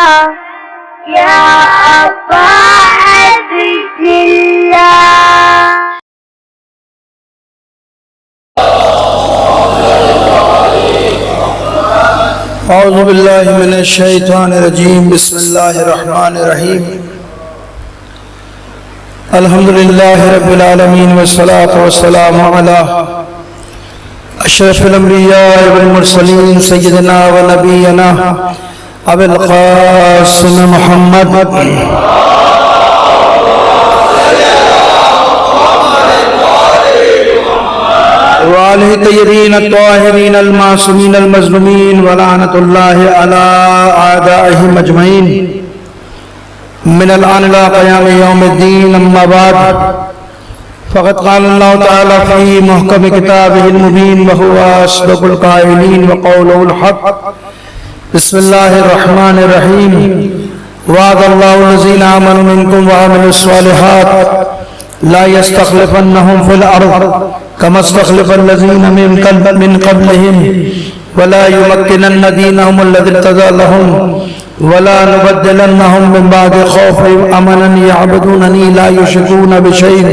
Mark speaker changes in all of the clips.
Speaker 1: يا أبا عبد الله.
Speaker 2: اعوذ باللہ من الشیطان الرجیم بسم اللہ الرحمن الرحیم الحمدللہ رب العالمین والصلاة والسلام علی اشرف الانبیاء والمرسلین سیدنا و نبینا ابی القاسم محمد وآلہ الطیبین الطاہرین المعصومین المظلومین ولعنۃ اللہ علی اعدائہم اجمعین من الآن الى قیام یوم الدین اما بعد فقد قال اللہ تعالی فی محکم کتابہ المبین وہو اصدق القائلین وقولہ الحق بسم اللہ الرحمن الرحیم وعد اللہ الذین آمنوا منکم وعملوا الصالحات لا يستخلفنهم في الأرض كما استخلف الذين من قبلهم ولا يمكنن دينهم الذي ارتضى لهم ولا نبدلنهم من بعد خوفهم أمنا يعبدونني لا يشركون بشيء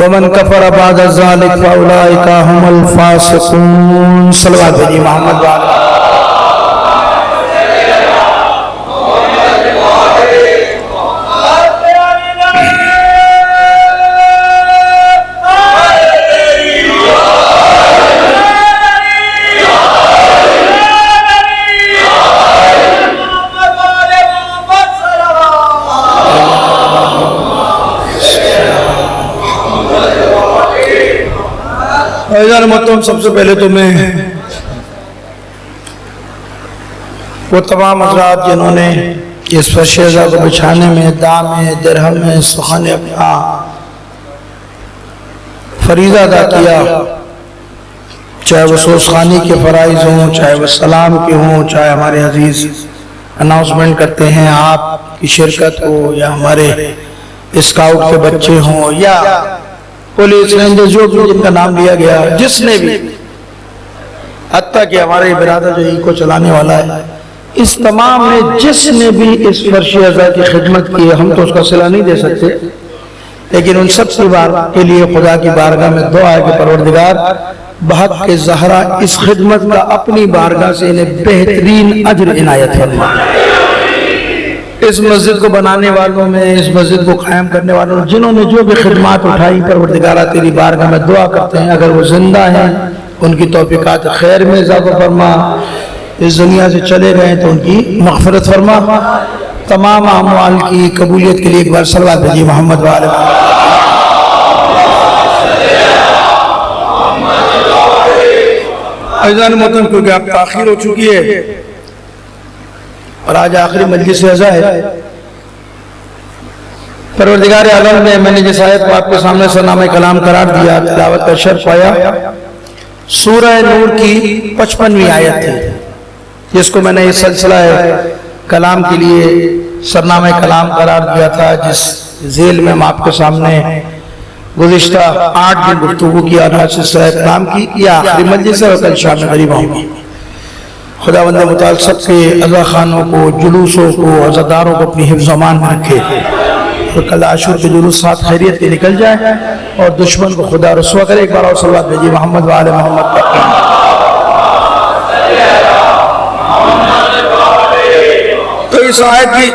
Speaker 2: ومن كفر بعد ذلك فأولئك هم الفاسقون صلوات محمد وعلى محترم سب سے پہلے تو میں وہ تمام حضرات جنہوں نے اس فرش رضا کو بچھانے میں دام میں درہم میں سخن اپنا فریضہ ادا کیا، چاہے وہ سوسخانی کے فرائض ہوں، چاہے وہ سلام کے ہوں، چاہے ہمارے عزیز اناؤنسمنٹ کرتے ہیں آپ کی شرکت ہو، یا ہمارے اسکاؤٹ کے بچے ہوں، یا پولیس رینجر جو بھی جن کا نام لیا گیا، جس نے بھی، حتیٰ کہ ہمارے برادر جو ایکو چلانے والا ہے، اس تمام نے جس نے بھی اس فرش رضا کی خدمت کی، ہم تو اس کا صلہ نہیں دے سکتے، لیکن ان سب سے کے لیے خدا کی بارگاہ میں دعا ہے کہ پروردگار بحق کے زہرا اس خدمت کا اپنی بارگاہ سے انہیں بہترین اجر عنایت فرما۔ اس مسجد کو بنانے والوں میں، اس مسجد کو قائم کرنے والوں میں جنہوں نے جو بھی خدمات اٹھائی، پروردگارہ تیری بارگاہ میں دعا کرتے ہیں اگر وہ زندہ ہیں ان کی توفیقات خیر میں اضافہ فرما، اس دنیا سے چلے گئے تو ان کی مغفرت فرما، تمام اعمال کی قبولیت کے لیے ایک بار صلوات بھیجیے محمد وآلہ محمد۔ عزیزان محترم، کیونکہ اب تاخیر ہو چکی ہے اور آج آخری مجلس رضا ہے، پروردگار عالم نے میں نے جس آیت کو آپ کے سامنے سرنامہ کلام قرار دیا، تلاوت کا شرف پایا، سورہ نور کی 55ویں آیت تھی، جس کو میں نے اس سلسلہ کلام کے لیے سرنامہ کلام قرار دیا تھا، جس ذیل میں ہم آپ کے سامنے گزشتہ 8 دن گفتگو کیا اور سلسلہ کلام کی، یہ آخری مجلس ہے اور کل شام میں غریب ہوں گی۔ خداوند متعال سب کے عزا خانوں کو، جلوسوں کو، عزاداروں کو اپنی حفظ و امان میں رکھے، اور کل عاشور کے جلوس ساتھ خیریت کے نکل جائے اور دشمن کو خدا رسوا کرے۔ ایک بار اور صلوات بھیجیے محمد وآل محمد۔ تو اس آیت کی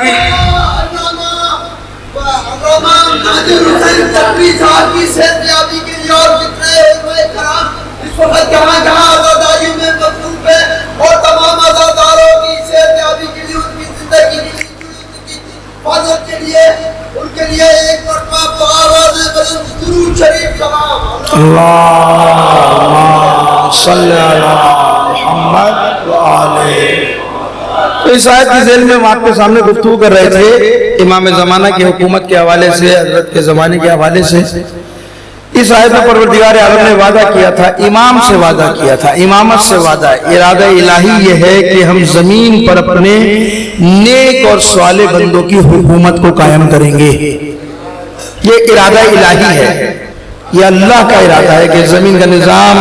Speaker 2: اور تمام عزاداروں کی صحتیابی کے لیے، ان کی زندگی کی حفاظت کے لیے، ان کے لیے ایک مرتبہ آواز بلند درود شریف سلام اللہم صلی علی محمد وآلہ۔ تو اس آیت کی ذیل میں ہم آپ کے سامنے گفتگو کر رہے تھے امام زمانہ کی حکومت کے حوالے سے، حضرت کے زمانے کے حوالے سے۔ اس آیت میں پروردگار عالم نے وعدہ کیا تھا، امام سے وعدہ کیا تھا، امامت سے وعدہ۔ ارادہ الہی یہ ہے کہ ہم زمین پر اپنے نیک اور صالح بندوں کی حکومت کو قائم کریں گے، یہ ارادہ الہی ہے، یہ اللہ کا ارادہ ہے کہ زمین کا نظام،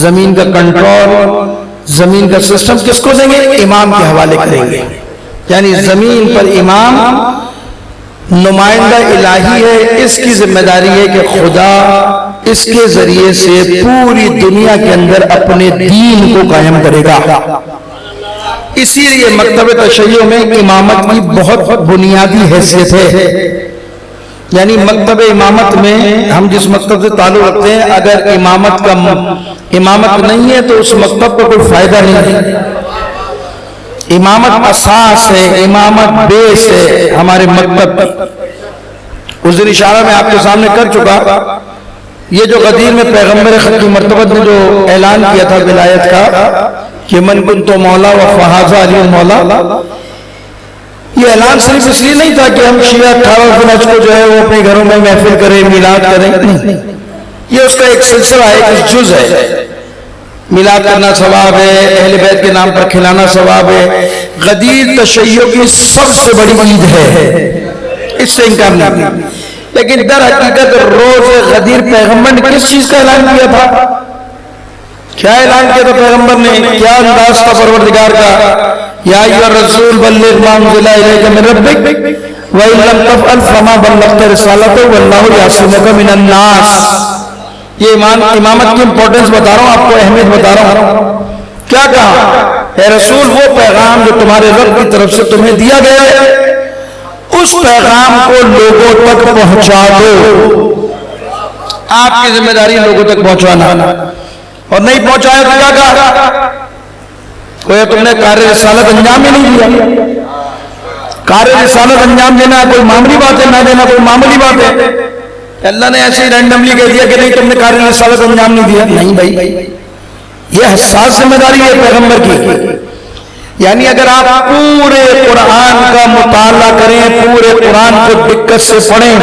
Speaker 2: زمین کا کنٹرول، زمین کا سسٹم کس کو دیں گے؟ امام کے حوالے کریں گے۔ یعنی زمین پر امام نمائندہ الہی ہے، اس کی ذمہ داری ہے کہ خدا اس کے ذریعے سے پوری دنیا کے اندر اپنے دین کو قائم کرے گا۔ اسی لیے مکتب تشیع میں امامت کی بہت بنیادی حیثیت ہے۔ یعنی مکتب امامت میں ہم جس مکتب سے تعلق رکھتے ہیں، اگر امامت نہیں ہے تو اس مکتب کو کوئی فائدہ نہیں ہے۔ امامت اساس ہے، امامت بیس ہے ہمارے مکتب کی۔ اس دن اشارہ میں آپ کے سامنے کر چکا، یہ جو غدیر میں پیغمبر خط کی مرتبت نے جو اعلان کیا تھا ولایت کا کہ من کنت مولا و فہذا علی مولا، یہ اعلان صرف اس لیے نہیں تھا کہ ہم شیعہ 18 فلج کو جو ہے وہ اپنے گھروں میں محفل کریں، میلاد کریں، نہیں، یہ اس کا ایک سلسلہ ہے، ایک جز ہے۔ میلاد کرنا ثواب ہے، اہل بیت کے نام پر کھلانا ثواب ہے۔ غدیر تشیع کی سب سے بڑی عید ہے، اس سے انکار نہیں۔ لیکن در حقیقت روز غدیر پیغمبر نے کس چیز کا اعلان کیا تھا؟ کیا اعلان کیا تھا پیغمبر نے؟ کیا انداز تھا پروردگار کا؟ یا ایھا الرسول بلغ ما انزل الیک من ربک وان لم تفعل فما بلغت رسالتہ واللہ یعصمک من الناس۔ یہ امامت کی امپورٹنس بتا رہا ہوں آپ کو، اہمیت بتا رہا ہوں۔ کیا کہا؟ اے رسول، وہ پیغام جو تمہارے رب کی طرف سے تمہیں دیا گیا ہے، اس پیغام کو لوگوں تک پہنچا دو۔ آپ کی ذمہ داری لوگوں تک پہنچانا، اور نہیں پہنچایا تو کیا کہا؟ کوئی تم نے کار رسالت انجام ہی نہیں دیا۔ کار رسالت انجام دینا کوئی معمولی بات ہے، نہ دینا کوئی معمولی بات ہے۔ اللہ نے ایسے ہی رینڈملی کہہ دیا کہ نہیں تم نے کار رسالت انجام نہیں دیا؟ نہیں بھائی، یہ حساس ذمہ داری ہے پیغمبر کی۔ یعنی اگر آپ پورے قرآن کا مطالعہ کریں، پورے قرآن کو دقت سے پڑھیں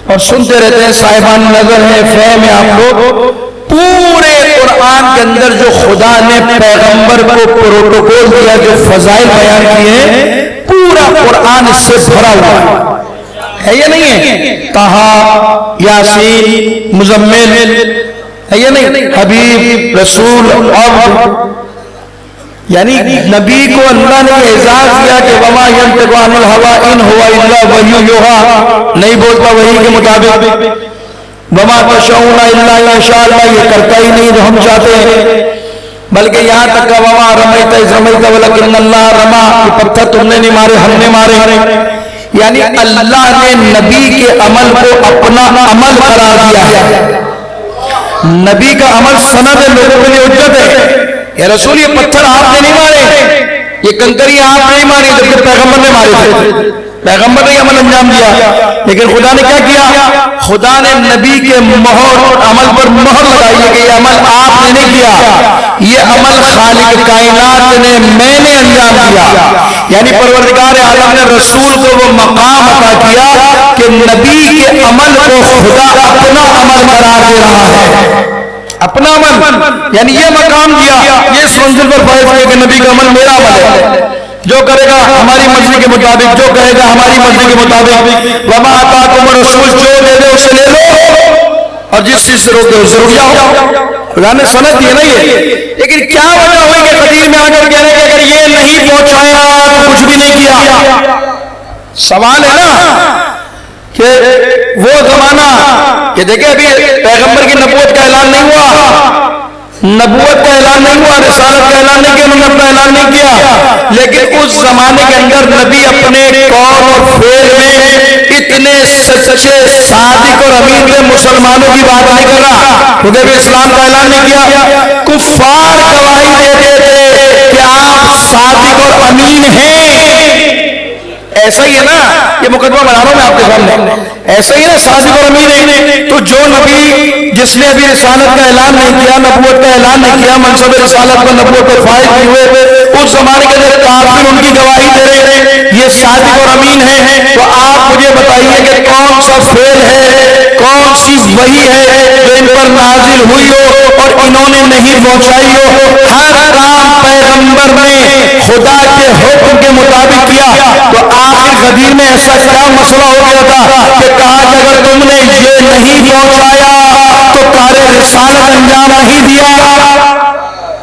Speaker 2: اور سنتے رہتے ہیں، صاحبان نظر ہے، فہم ہے آپ لوگ، پورے قرآن کے اندر جو خدا نے پیغمبر کو پروٹوکول دیا، جو فضائل بیان کیے، پورا قرآن اس سے بھرا ہوا ہے یا نہیں ہے؟ طٰہٰ، یاسین، مزمل ہے یا نہیں؟ حبیب، رسول، عبد۔ یعنی نبی کو اللہ نے اعزاز دیا کہ وما ینطق عن الہویٰ ان ہوا الا وحی یوحیٰ، نہیں بولتا وحی کے مطابق۔ وما تشاءون الا ان یشاء اللہ، یہ کرتا ہی نہیں جو ہم چاہتے ہیں، بلکہ یہاں تک کہ وما رمیت اذ رمیت ولکن اللہ رمی، یہ پتھر تم نے نہیں مارے، ہم نے مارے۔ یعنی اللہ نے نبی کے عمل کو اپنا عمل قرار دیا ہے۔ نبی کا عمل سند لوگوں کے لیے حجت ہے۔ اے رسول، یہ پتھر آپ نے نہیں مارے، یہ کنکریاں آپ نہیں ماری، جبکہ پیغمبر نے مارے تھے، پیغمبر نے عمل انجام دیا۔ لیکن خدا نے کیا کیا؟ خدا نے نبی کے عمل پر مہر لگائی ہے کہ یہ عمل آپ نے نہیں کیا، یہ عمل خالق کائنات نے، میں نے انجام دیا۔ یعنی پروردگار عالم نے رسول کو وہ مقام عطا کیا کہ نبی کے عمل کو خدا اپنا عمل قرار دے رہا ہے، اپنا عمل، یعنی یہ مقام دیا، یہ اس منزل پر فائز ہے کہ نبی کا عمل میرا عمل ہے، جو کرے گا ہماری مرضی کے مطابق، جو کہے گا ہماری مرضی کے مطابق۔ وما آتاکم الرسول، جو دے دے اسے لے لو، اور جس چیز سے روکے اسے رک جاؤ۔ خدا نے سند دی نا یہ، لیکن کیا وجہ ہوئی کہ غدیر میں آ کر کہہ رہے کہ اگر یہ نہیں پہنچایا تو کچھ بھی نہیں کیا؟ سوال ہے نا کہ وہ زمانہ کہ دیکھیں ابھی پیغمبر کی نبوت کا اعلان نہیں ہوا، نبوت کا اعلان نہیں ہوا، رسالت کا اعلان نہیں کیا، نبوت کا اعلان نہیں کیا، لیکن اس زمانے کے اندر نبی اپنے قول اور فعل میں اتنے سچے، صادق اور امین تھے، مسلمانوں کی بات نہیں کر رہا، کیونکہ بھی اسلام کا اعلان نہیں کیا، کفار گواہی دیتے تھے کہ آپ صادق اور امین ہیں۔ ایسا ہی ہے نا، یہ مقدمہ بنا رہا ہوں میں آپ کے سامنے، ایسا ہی ہے نا، صادق اور امین ہے۔ تو جو نبی جس نے ابھی رسالت کا اعلان نہیں کیا، نبوت کا اعلان نہیں کیا، منصب رسالت پر نبوت پر فائز نہیں ہوئے، اس زمانے کے اندر کافر ان کی گواہی دے رہے ہیں یہ صادق اور امین ہے، تو آپ مجھے بتائیے کہ کون سا فعل ہے، کون سی وحی ہے جو ان پر نازل ہوئی ہو اور انہوں نے نہیں پہنچائی ہو؟ ہر کام پیغمبر نے خدا کے حکم کے مطابق کیا۔ تو آخر غدیر میں ایسا کیا مسئلہ ہو گیا تھا کہ کہا کہ اگر تم نے یہ نہیں پہنچایا تو کار رسالت انجام نہیں دیا؟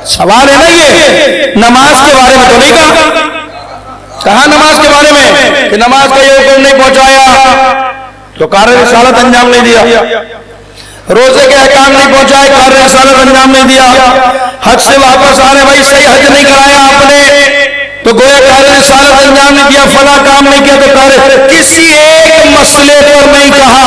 Speaker 2: سوال ہے نا یہ، نماز کے بارے میں تو نہیں کہا، کہا نماز کے بارے میں کہ نماز کا یہ حکم نہیں پہنچایا تو کار رسالت انجام نہیں دیا، روزے کے احکام نہیں پہنچائے، کار رسالت انجام نہیں دیا، حج سے واپس آنے بھائی صحیح حج نہیں کرایا آپ نے تو گویا کار رسالت انجام نہیں دیا، فلاں کام نہیں کیا تو کسی ایک مسئلے پر نہیں کہا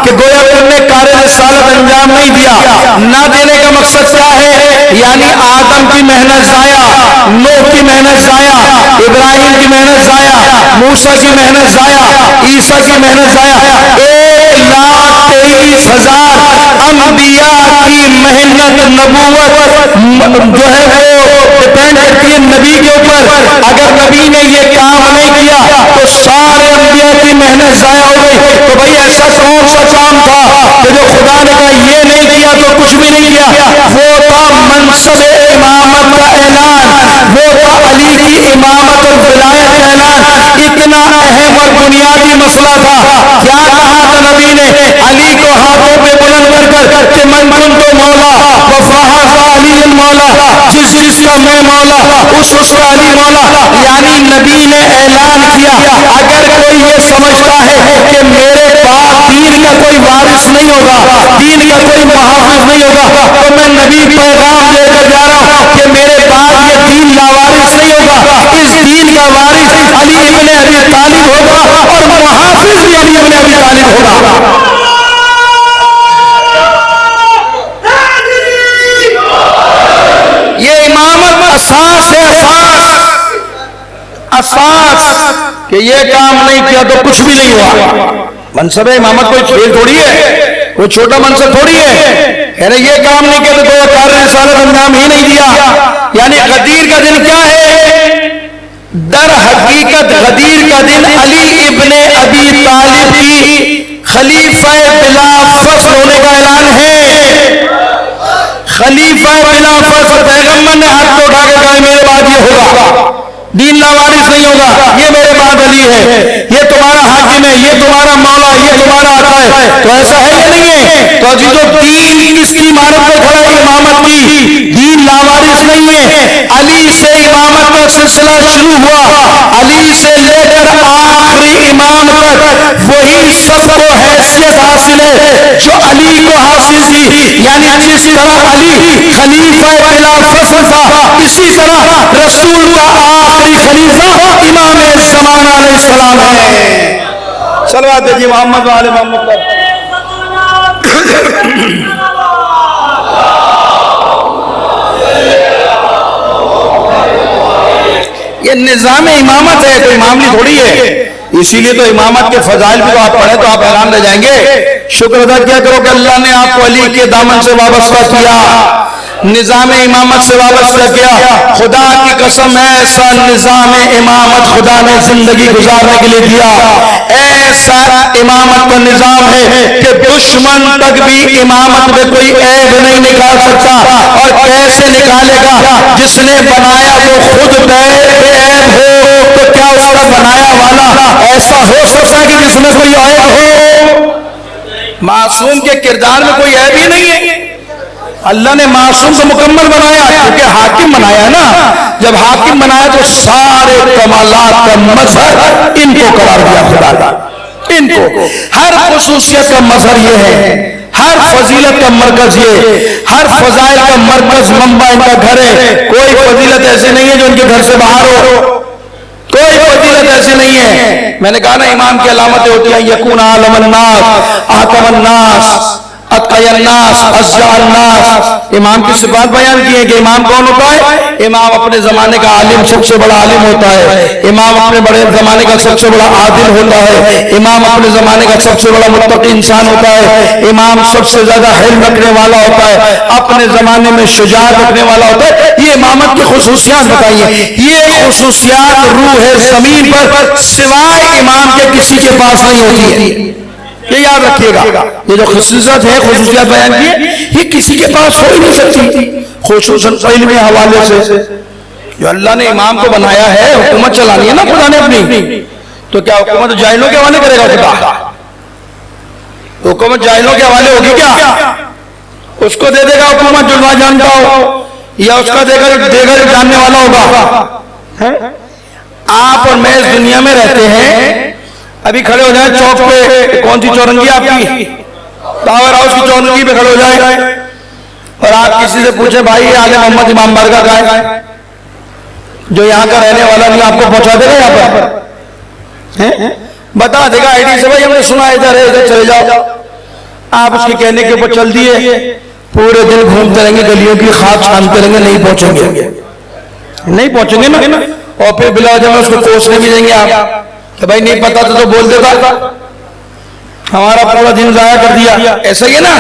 Speaker 2: کہ گویا تم نے کار رسالت انجام نہیں دیا۔ نہ دینے کا مقصد کیا ہے؟ یعنی آدم کی محنت ضائع، نوح کی محنت ضائع، ابراہیم کی محنت ضائع، موسیٰ کی محنت ضائع، عیسیٰ کی محنت ضائع، 1,23,000 انبیاء کی محنت نبوت جو ہے وہ ڈیپینڈ کرتی ہے نبی کے اوپر۔ اگر نبی نے یہ کام نہیں کیا تو سارے انبیاء کی محنت ضائع ہو گئی۔ تو بھئی ایسا کون سا کام تھا کہ جو خدا نے کہا یہ نہیں کیا تو کچھ بھی نہیں کیا؟ وہ تھا منصب امامت کا اعلان، وہ تھا علی کی امامت اور ولایت کا اعلان۔ اتنا اہم اور بنیادی مسئلہ تھا۔ کیا کہا تھا نبی نے؟ علی کو ہاتھوں پہ بلند کر کر کہ من کنت مولا وفاہذا علی المولا، جس کا میں مولا اس کا علی مولا۔ یعنی نبی نے اعلان کیا اگر کوئی یہ سمجھتا ہے کہ میرے بعد دین کا کوئی وارث نہیں ہوگا، دین کا کوئی محافظ نہیں ہوگا، تو میں نبی پیغام دے کر جا رہا ہوں کہ میرے بعد یہ دین لاوارث نہیں ہوگا۔ اس دین کا وارث علی ابن ابی طالب ہوگا اور محافظ بھی علی ابن ابی طالب ہوگا۔ یہ امامت اساس ہے، اساس کہ یہ کام نہیں کیا تو کچھ بھی نہیں ہوا۔ منصب امامت کوئی کھیل تھوڑی ہے، کوئی چھوٹا منصب تھوڑی ہے۔ کہہ رہے یہ کام نہیں کیا تو کوئی کار رسالت انجام ہی نہیں دیا۔ یعنی غدیر کا دن کیا ہے؟ در حقیقت غدیر کا دن علی ابن ابی طالب کی خلیفہ بلا فصل ہونے کا اعلان ہے۔ خلیفہ بلا فصل، پیغمبر نے ہاتھ کو اٹھا کے کہا میرے بعد یہ ہوگا، دین لاوارث نہیں ہوگا، یہ میرے بعد علی ہے، یہ تمہارا حاکم ہے، یہ تمہارا مولا، یہ تمہارا آقا ہے۔ تو ایسا ہے یا نہیں ہے؟ تو جو دین کس کی امانت پر کھڑا ہے؟ امامت کی۔ دین لاوارث نہیں ہے، علی سے امامت کا سلسلہ شروع ہوا، علی سے لے کر آخری امام تک وہی سب کو حیثیت حاصل ہے جو علی کو حاصل تھی۔ یعنی جس طرح علی خلیفہ بلا فصل تھا، اسی طرح رسول کا آخری خلیفہ امام زمان علیہ السلام ہے۔ صلوات دیجیے محمد و آل محمد پر۔ یہ نظام امامت ہے، کوئی معاملی تھوڑی ہے۔ اسی لیے تو امامت کے فضائل بھی تو آپ پڑھیں تو آپ حیران رہ جائیں گے۔ شکر ادا کیا کرو کہ اللہ نے آپ کو علی کے دامن سے وابستہ کیا، نظام امامت سے وابستہ کیا۔ خدا کی قسم ایسا نظام امامت خدا نے زندگی گزارنے کے لیے دیا، ایسا امامت کا نظام ہے کہ دشمن تک بھی امامت میں کوئی عیب نہیں نکال سکتا۔ اور کیسے نکالے گا؟ جس نے بنایا وہ خود بے عیب ہو تو کیا اس کا بنایا والا ایسا ہو سکتا ہے کہ جس میں کوئی عیب ہو؟ معصوم کے کردار میں کوئی عیب ہی نہیں ہے۔ اللہ نے معصوم کو مکمل بنایا کیونکہ حاکم بنایا نا۔ جب حاکم بنایا تو سارے کمالات کا مظہر ان کو قرار دیا خدا کا۔ ان کو ہر خصوصیت کا مظہر یہ ہے، ہر فضیلت کا مرکز یہ، ہر فضائل کا مرکز منبع ان کا گھر ہے۔ کوئی فضیلت ایسی نہیں ہے جو ان کے گھر سے باہر ہو، کوئی فضیلت ایسی نہیں ہے۔ میں نے کہا نا امام کی علامتیں ہوتی ہیں یکون عالم الناس، احکم الناس، اتقی الناس، اشجع الناس۔ امام کی صفات بیان کی ہے کہ امام کون ہوتا ہے؟ امام اپنے زمانے کا عالم، سب سے بڑا عالم ہوتا ہے۔ امام اپنے بڑے زمانے کا سب سے بڑا عادل ہوتا ہے۔ امام اپنے زمانے کا سب سے بڑا متقی انسان ہوتا ہے۔ امام سب سے زیادہ حلم رکھنے والا ہوتا ہے، اپنے زمانے میں شجاعت رکھنے والا ہوتا ہے۔ یہ امامت کی خصوصیات بتائیے۔ یہ خصوصیات روح زمین پر سوائے امام کے کسی کے پاس نہیں ہوتی ہے۔ یہ یاد رکھیے گا، یہ جو خصوصیات ہے، خصوصیات بیان کی ہے، یہ کسی کے پاس ہو ہی نہیں سکتی۔ خصوصاً علمی حوالے سے جو اللہ نے امام کو بنایا ہے، حکومت چلانی ہے نا خدا نے اپنی، تو کیا حکومت جاہلوں کے حوالے کرے گا خدا؟ حکومت جاہلوں کے حوالے ہوگی کیا؟ اس کو دے دے گا حکومت جو نہ جانتا ہو، یا اس کا دے گا جاننے والا ہوگا۔ آپ اور میں اس دنیا میں رہتے ہیں. ابھی کھڑے ہو جائیں چوک پہ, کون سی چورنگی آپ کی, پاور ہاؤس کی چورنگی پہ کھڑے ہو جائیں, اور آپ کسی سے پوچھیں بھائی آل محمد امام بارگاہ کہاں ہے, جو یہاں کا رہنے والا نہیں آپ کو پہنچا دے گا یہاں پر, بتا دے گا آئی ڈی سے بھائی ہم نے سنا ادھر ہے ادھر چلے جاؤ. آپ اس کے کہنے کے اوپر چل دیے, پورے دن گھومتے رہیں گے گلیوں کی خاک چھانتے رہیں گے, نہیں پہنچیں گے, نہیں پہنچیں گے نا. اور پھر بلا جب اس کو کوسنے بھی دیں گے آپ کہ بھائی نہیں پتا تو بول دیتا, ہمارا پورا دن ضائع کر دیا. ایسا ہی ہے نا,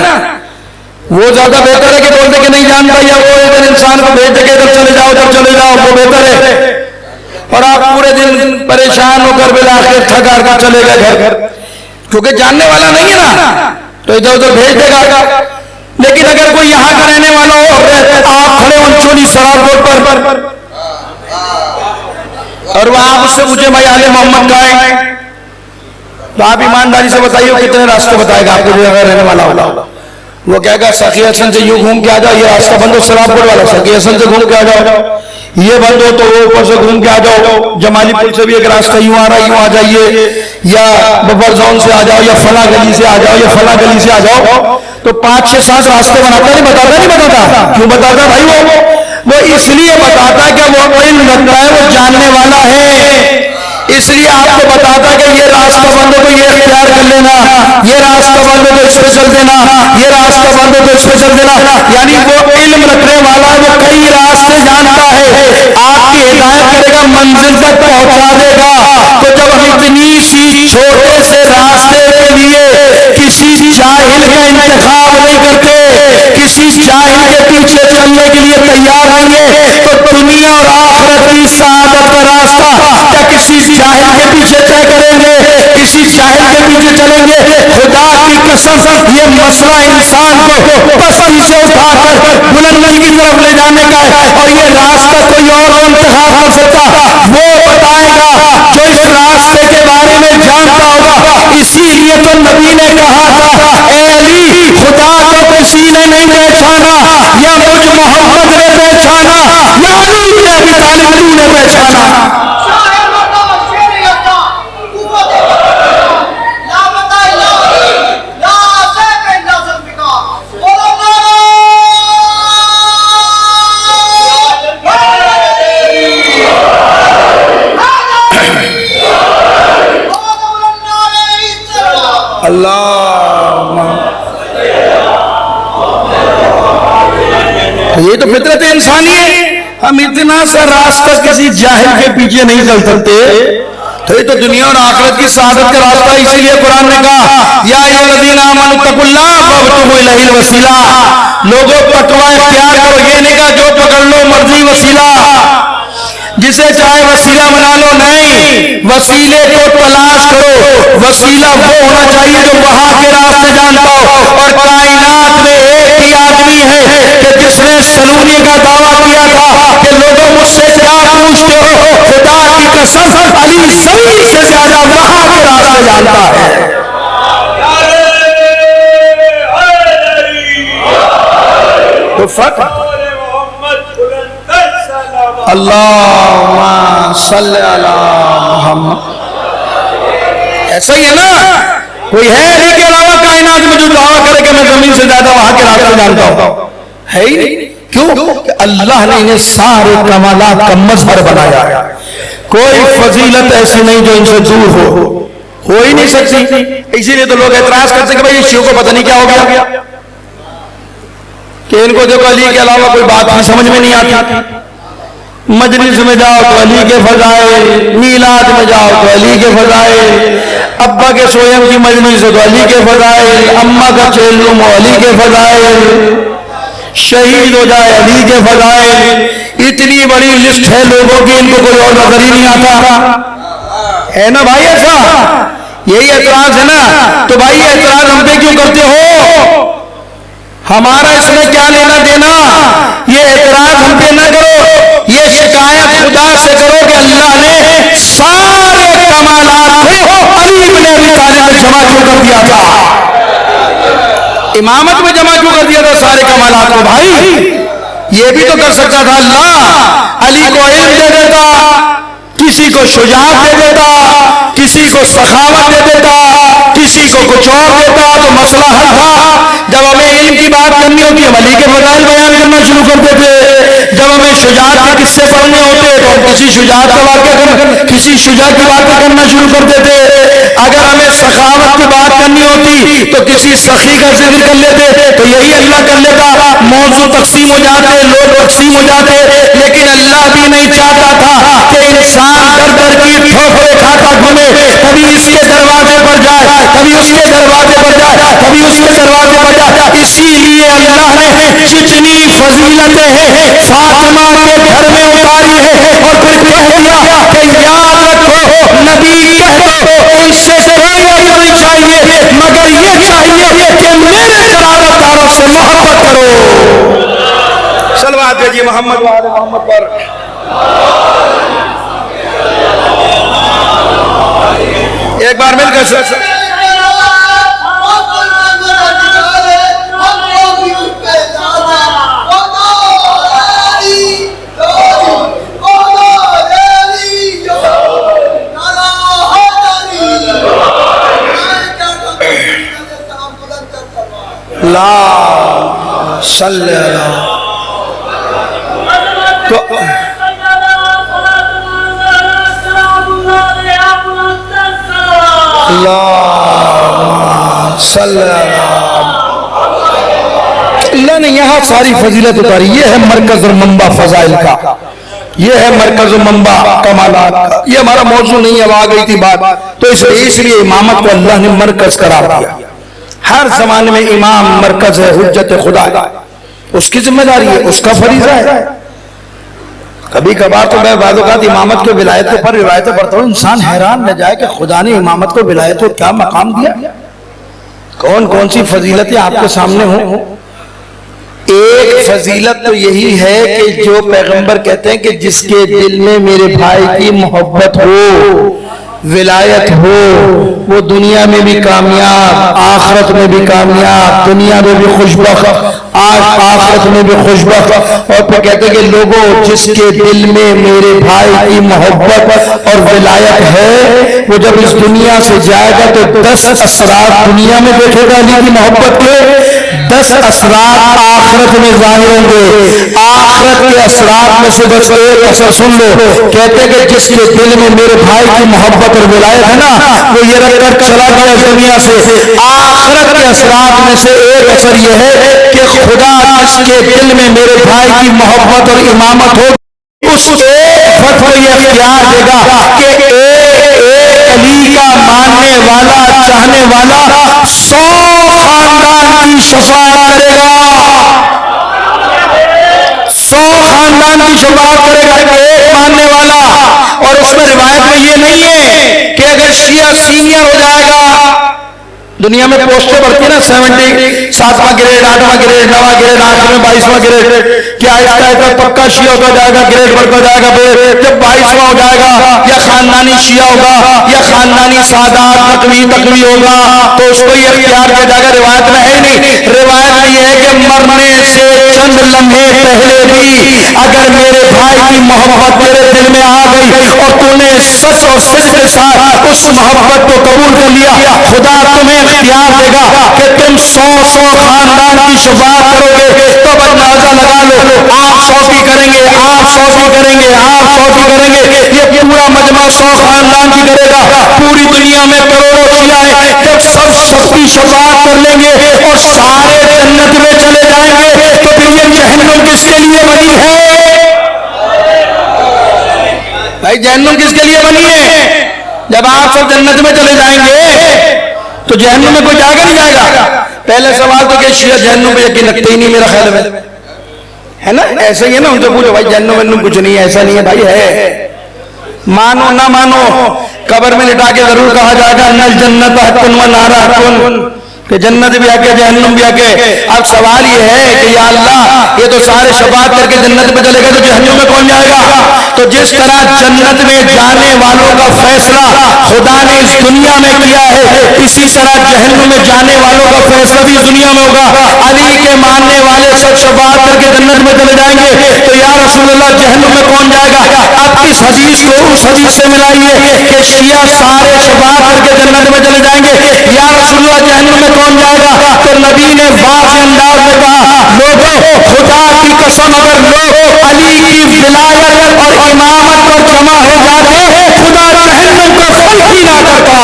Speaker 2: وہ زیادہ بہتر ہے کہ بولتے کہ نہیں جانتا, یا وہ ادھر انسان کو بھیج دے کہ ادھر چلے جاؤ ادھر چلے جاؤ, وہ بہتر ہے. اور آپ پورے دن پریشان ہو کر بالآخر تھک ہار کر چلے گئے گھر, کیونکہ جاننے والا نہیں ہے نا تو ادھر ادھر بھیج دے گا. لیکن اگر کوئی یہاں کا رہنے والا ہو, آپ کھڑے ہو چولی سراب روڈ پر اور وہ آپ اس سے پوچھے بھائی آل محمد کہاں ہے, تو آپ ایمانداری سے بتائیے کتنے راستے بتائے گا آپ کو جو رہنے والا ہوگا. وہ کہے گا سخی حسن سے یوں گھوم کے آ جاؤ, یہ راستہ بند ہو سراب روڈ والا, سخی حسن سے گھوم کے آ جاؤ, یہ بند ہو تو وہ اوپر سے گھوم کے آ جاؤ, جمالی پل سے بھی ایک راستہ یوں آ رہا ہے یوں آ جائیے, یا بفر زون سے آ جاؤ, یا فلاں گلی سے آ جاؤ, یا فلاں گلی سے آ جاؤ. تو 5-6-7 راستے بناتا نہیں, بتاتا کیوں بتاتا بھائی, وہ اس لیے بتاتا کہ وہ علم رکھتا ہے, وہ جاننے والا ہے, اس لیے آپ کو بتاتا کہ یہ راستہ بند ہو تو یہ اختیار کر لینا, یہ راستہ بند ہو تو اس پہ چل دینا, یہ راستہ بند ہو تو اس پہ چل دینا. یعنی وہ علم رکھنے والا, وہ کئی راستے جانتا ہے, آپ کی ہدایت کرے گا, منزل تک پہنچا دے گا. تو جب ہم اتنی سی چھوٹے سے راستے کے لیے کسی جاہل کا انتخاب نہیں کرتے, کسی جاہل کے پیچھے چلنے کے لیے تیار نہیں ہے, تو دنیا اور آخرت کی سعادت کا راستہ کیا کسی جاہل کے پیچھے طے کریں گے, کسی جاہل کے پیچھے چلیں گے؟ خدا کی قسم یہ مسئلہ انسان کو پستی سے اٹھا کر بلندی کی طرف لے جانے کا ہے, اور یہ راستہ کوئی اور انتخاب کر سکتا, وہ بتائے گا جو اس راستے کے بارے میں جانتا ہوگا. اسی لیے تو نبی نے کہا تھا, اے علی خدا کو کسی نے نہیں پہچانا, یا مجھ محمد نے پہچانا, یا علی بن ابی طالب تو نے پہچانا. یہ تو فطرت انسانی ہے, ہم اتنا سا راستہ کسی جاہل کے پیچھے نہیں چل سکتے. تو یہ تو دنیا اور آخرت کی سعادت کا راستہ. اسی لیے قرآن نے کہا یا ایھا الذین آمنوا اتقوا اللہ وابتغوا الیہ الوسیلہ, لوگوں تقوی اختیار کرو, یہ نہیں کہا جو پکڑ لو مرضی وسیلہ, جسے چاہے وسیلہ بنا لو, نہیں, وسیلے کو تلاش کرو. وسیلہ وہ ہونا چاہیے جو وہاں کے راستے جانتا ہو. اور کائنات میں ایک ہی آدمی ہے کہ جس نے سلونی کا دعویٰ کیا تھا کہ لوگوں مجھ سے کیا پوچھتے ہو, خدا کی قسم علی سبھی سے زیادہ وہاں کے راستے جانتا ہے. تو فرق اللہم صلی علی محمد. ایسا ہی ہے نا, کوئی ہے علی کے علاوہ کائنات میں جو دعویٰ کرے کہ میں زمین سے زیادہ وہاں کے راستے جانتا ہوں؟ ہے ہی نہیں. کیوں کہ اللہ نے انہیں سارے کمالات کا مظہر بنایا, کوئی فضیلت ایسی نہیں جو ان سے دور ہو ہی نہیں سکتی. اسی لیے تو لوگ اعتراض کرتے کہ بھائی شیعوں کو پتہ نہیں کیا ہو گیا, کہ ان کو دیکھو علی کے علاوہ کوئی بات ہی سمجھ میں نہیں آتی. مجلس میں جاؤ تو علی کے فضائل, میلاد میں جاؤ تو علی کے فضائل, ابا کے سویم کی مجلس ہے تو علی کے فضائل, اماں کا چیلم ہو علی کے فضائل, شہید ہو جائے علی کے فضائل. اتنی بڑی لسٹ ہے لوگوں کی, ان کو کوئی اور نظر ہی نہیں آتا ہے نا بھائی. ایسا یہی اعتراض ہے نا. تو بھائی اعتراض ہم پہ کیوں کرتے ہو, ہمارا اس میں کیا لینا دینا؟ یہ اعتراض ہم پہ نہ کرو, یہ شکایت خدا سے کرو کہ اللہ نے سارے کمالات کو علی بن ابی طالب میں جمع کیوں کر دیا تھا, امامت میں جمع کیوں کر دیا تھا سارے کمالات کو. بھائی یہ بھی تو کر سکتا تھا اللہ, علی کو علم دے دیتا, کسی کو شجاعت دے دیتا، کسی کو سخاوت دے دیتا، کسی کو کچھ اور دیتا تو مسئلہ حل تھا۔ جب ہمیں علم کی بات کرنی ہوتی ہم علی کے فضائل بیان کرنا شروع کرتے تھے، جب ہمیں شجاعت کے قصے پڑھنے ہوتے تو ہم کسی شجاع کی باتیں کرنا شروع کرتے تھے، اگر ہمیں سخاوت کی بات کرنی ہوتی تو کسی سخی کا ذکر کر لیتے، تو یہی اللہ کر لیتا، موضوع تقسیم ہو جاتے، لوگ تقسیم ہو جاتے۔ لیکن اللہ بھی نہیں چاہتا تھا کہ انسان در در کی ٹھوکریں کھاتا گھومے، کبھی اس کے دروازے پر جائے، کبھی اس کے دروازے پر جائے، کبھی اس کے دروازے پر جائے۔ اسی لیے اللہ نے جتنی فضیلتیں ہیں فاطمہ کے گھر میں اتاری ہے، اور پھر کہہ دیا کہ یاد رکھو نبی کہہ دو ان سے کوئی عمل نہیں چاہیے مگر یہ چاہیے کہ میرے قرابت داروں سے محبت کرو۔ صلوات بھیجیے محمد وآل محمد پر۔ ایک بار مل کر لا صلی اللہ تو اللہ نے یہاں ساری فضیلت اتاری۔ یہ ہے مرکز اور منبع فضائل کا، یہ ہے مرکز و منبع کمالات کا۔ یہ ہمارا موضوع نہیں ہے، اب آ گئی تھی بات، تو اس لیے امامت کو اللہ نے مرکز قرار دیا۔ ہر زمانے میں امام مرکز ہے، حجت خدا ہے، اس کی ذمہ داری ہے، اس کا فریضہ ہے۔ کبھی کبھار تو میں بعض اوقات امامت کے ولایت کے پر روایتیں پڑھتا ہوں، انسان حیران رہ جائے کہ خدا نے امامت کو ولایت کو کیا مقام دیا، کون کون سی فضیلتیں آپ کے سامنے ہوں۔ ایک فضیلت تو یہی ہے کہ جو پیغمبر کہتے ہیں کہ جس کے دل میں میرے بھائی کی محبت ہو، ولایت ہو، وہ دنیا میں بھی کامیاب، آخرت میں بھی کامیاب، دنیا میں بھی خوشبخت، آخرت میں بھی خوشبخت۔ اور پھر کہتے ہیں کہ لوگوں جس کے دل میں میرے بھائی کی محبت اور ولایت ہے، وہ جب اس دنیا سے جائے گا تو 10 اثرات دنیا میں دیکھے گا علی کی محبت کے، 10 اثرات آخرت میں ظاہر ہوں گے۔ آخرت کے اثرات میں سے بس ایک اثر سن لو، کہتے ہیں کہ جس کے دل میں میرے بھائی کی محبت اور ولایت ہے نا، وہ یہ رکھ کر چلا گیا اس دنیا سے۔ آخرت کے اثرات میں سے ایک اثر یہ ہے کہ خدا جس کے دل میں میرے بھائی کی محبت اور امامت ہو، اس ایک فرد کو یہ اختیار دے گا کہ ایک علی کا ماننے والا، چاہنے والا 100 خاندان کی شفاعت کرے گا، 100 خاندان کی شفاعت کرے گا ایک ماننے والا۔ اور اس میں روایت میں یہ نہیں ہے کہ اگر شیعہ سینئر ہو جائے گا، دنیا میں پوسٹیں بڑھتی نا 70، 7واں گریڈ، 8واں گریڈ، 9واں گریڈ، آخر میں 22واں گریڈ، کیا آہستہ پکا شیعہ ہوتا جائے گا، گریڈ بڑھتا جائے گا، پھر جب 22واں ہو جائے گا یا خاندانی شیعہ ہوگا یا خاندانی سادات تقوی ہوگا تو اس کو یہ اختیار کیا جائے گا۔ روایت میں ہے نہیں، روایت میں یہ ہے کہ مرنے سے چند لمحے پہلے بھی اگر میرے بھائی کی محبت تیرے دل میں آ گئی اور تو نے سچ اور صدق کے ساتھ اس محبت کو قبول کر لیا، خدا تمہیں اختیار دے گا کہ تم 100 خاندان کی شفاعت کرو گے۔ تو اب اندازہ لگا لو، آپ 100 کی کریں گے، آپ 100 کی کریں گے، آپ 100 کی کریں گے، یہ پورا مجمع 100 خاندان کی کرے گا۔ پوری دنیا میں کروڑوں شیعہ ہیں، جب سب کی شفاعت کر لیں گے اور سارے جنت میں چلے جائیں گے تو پھر یہ جہنم کس کے لیے بنی ہے بھائی؟ جہنم کس کے لیے بنی ہے؟ جب آپ سب جنت میں چلے جائیں گے تو جہنم میں کوئی جائے گا نہیں جائے گا؟ پہلے سوال تو کہ شیعہ جہنم میں یقین رکھتے ہی نہیں، میرا خیال ہے نا، ایسا ہی ہے نا، ان سے پوچھو بھائی جہنم میں کچھ نہیں ہے، ایسا نہیں ہے بھائی، ہے، مانو نہ مانو قبر میں لٹا کے ضرور کہا جائے گا نل جنت حقن و نارا حقن، کہ جنت بھی آ کے جہنم بھی آ کے۔ اب سوال یہ ہے کہ یا اللہ یہ تو سارے شفاعت کر کے جنت میں چلے گئے تو جہنم میں کون جائے گا؟ تو جس طرح جنت میں جانے والوں کا فیصلہ خدا نے اس دنیا میں کیا ہے، اسی طرح جہنم میں جانے والوں کا فیصلہ بھی اس دنیا میں ہوگا۔ علی کے ماننے والے سب شفاعت کر کے جنت میں چلے جائیں گے تو یا رسول اللہ جہنم میں کون جائے گا؟ اب اس حدیث کو اس حدیث سے ملائیے کہ شیعہ سارے شفاعت کر کے جنت میں چلے جائیں گے. یا رسول اللہ جہنم میں کون جائے گا؟ تو نبی نے واضح انداز میں کہا لوگوں خدا کی قسم اگر لوگ علی کی ولایت اور امامت پر جمع ہو جاتے خدا جہنم کو خلق ہی نہ کرتا.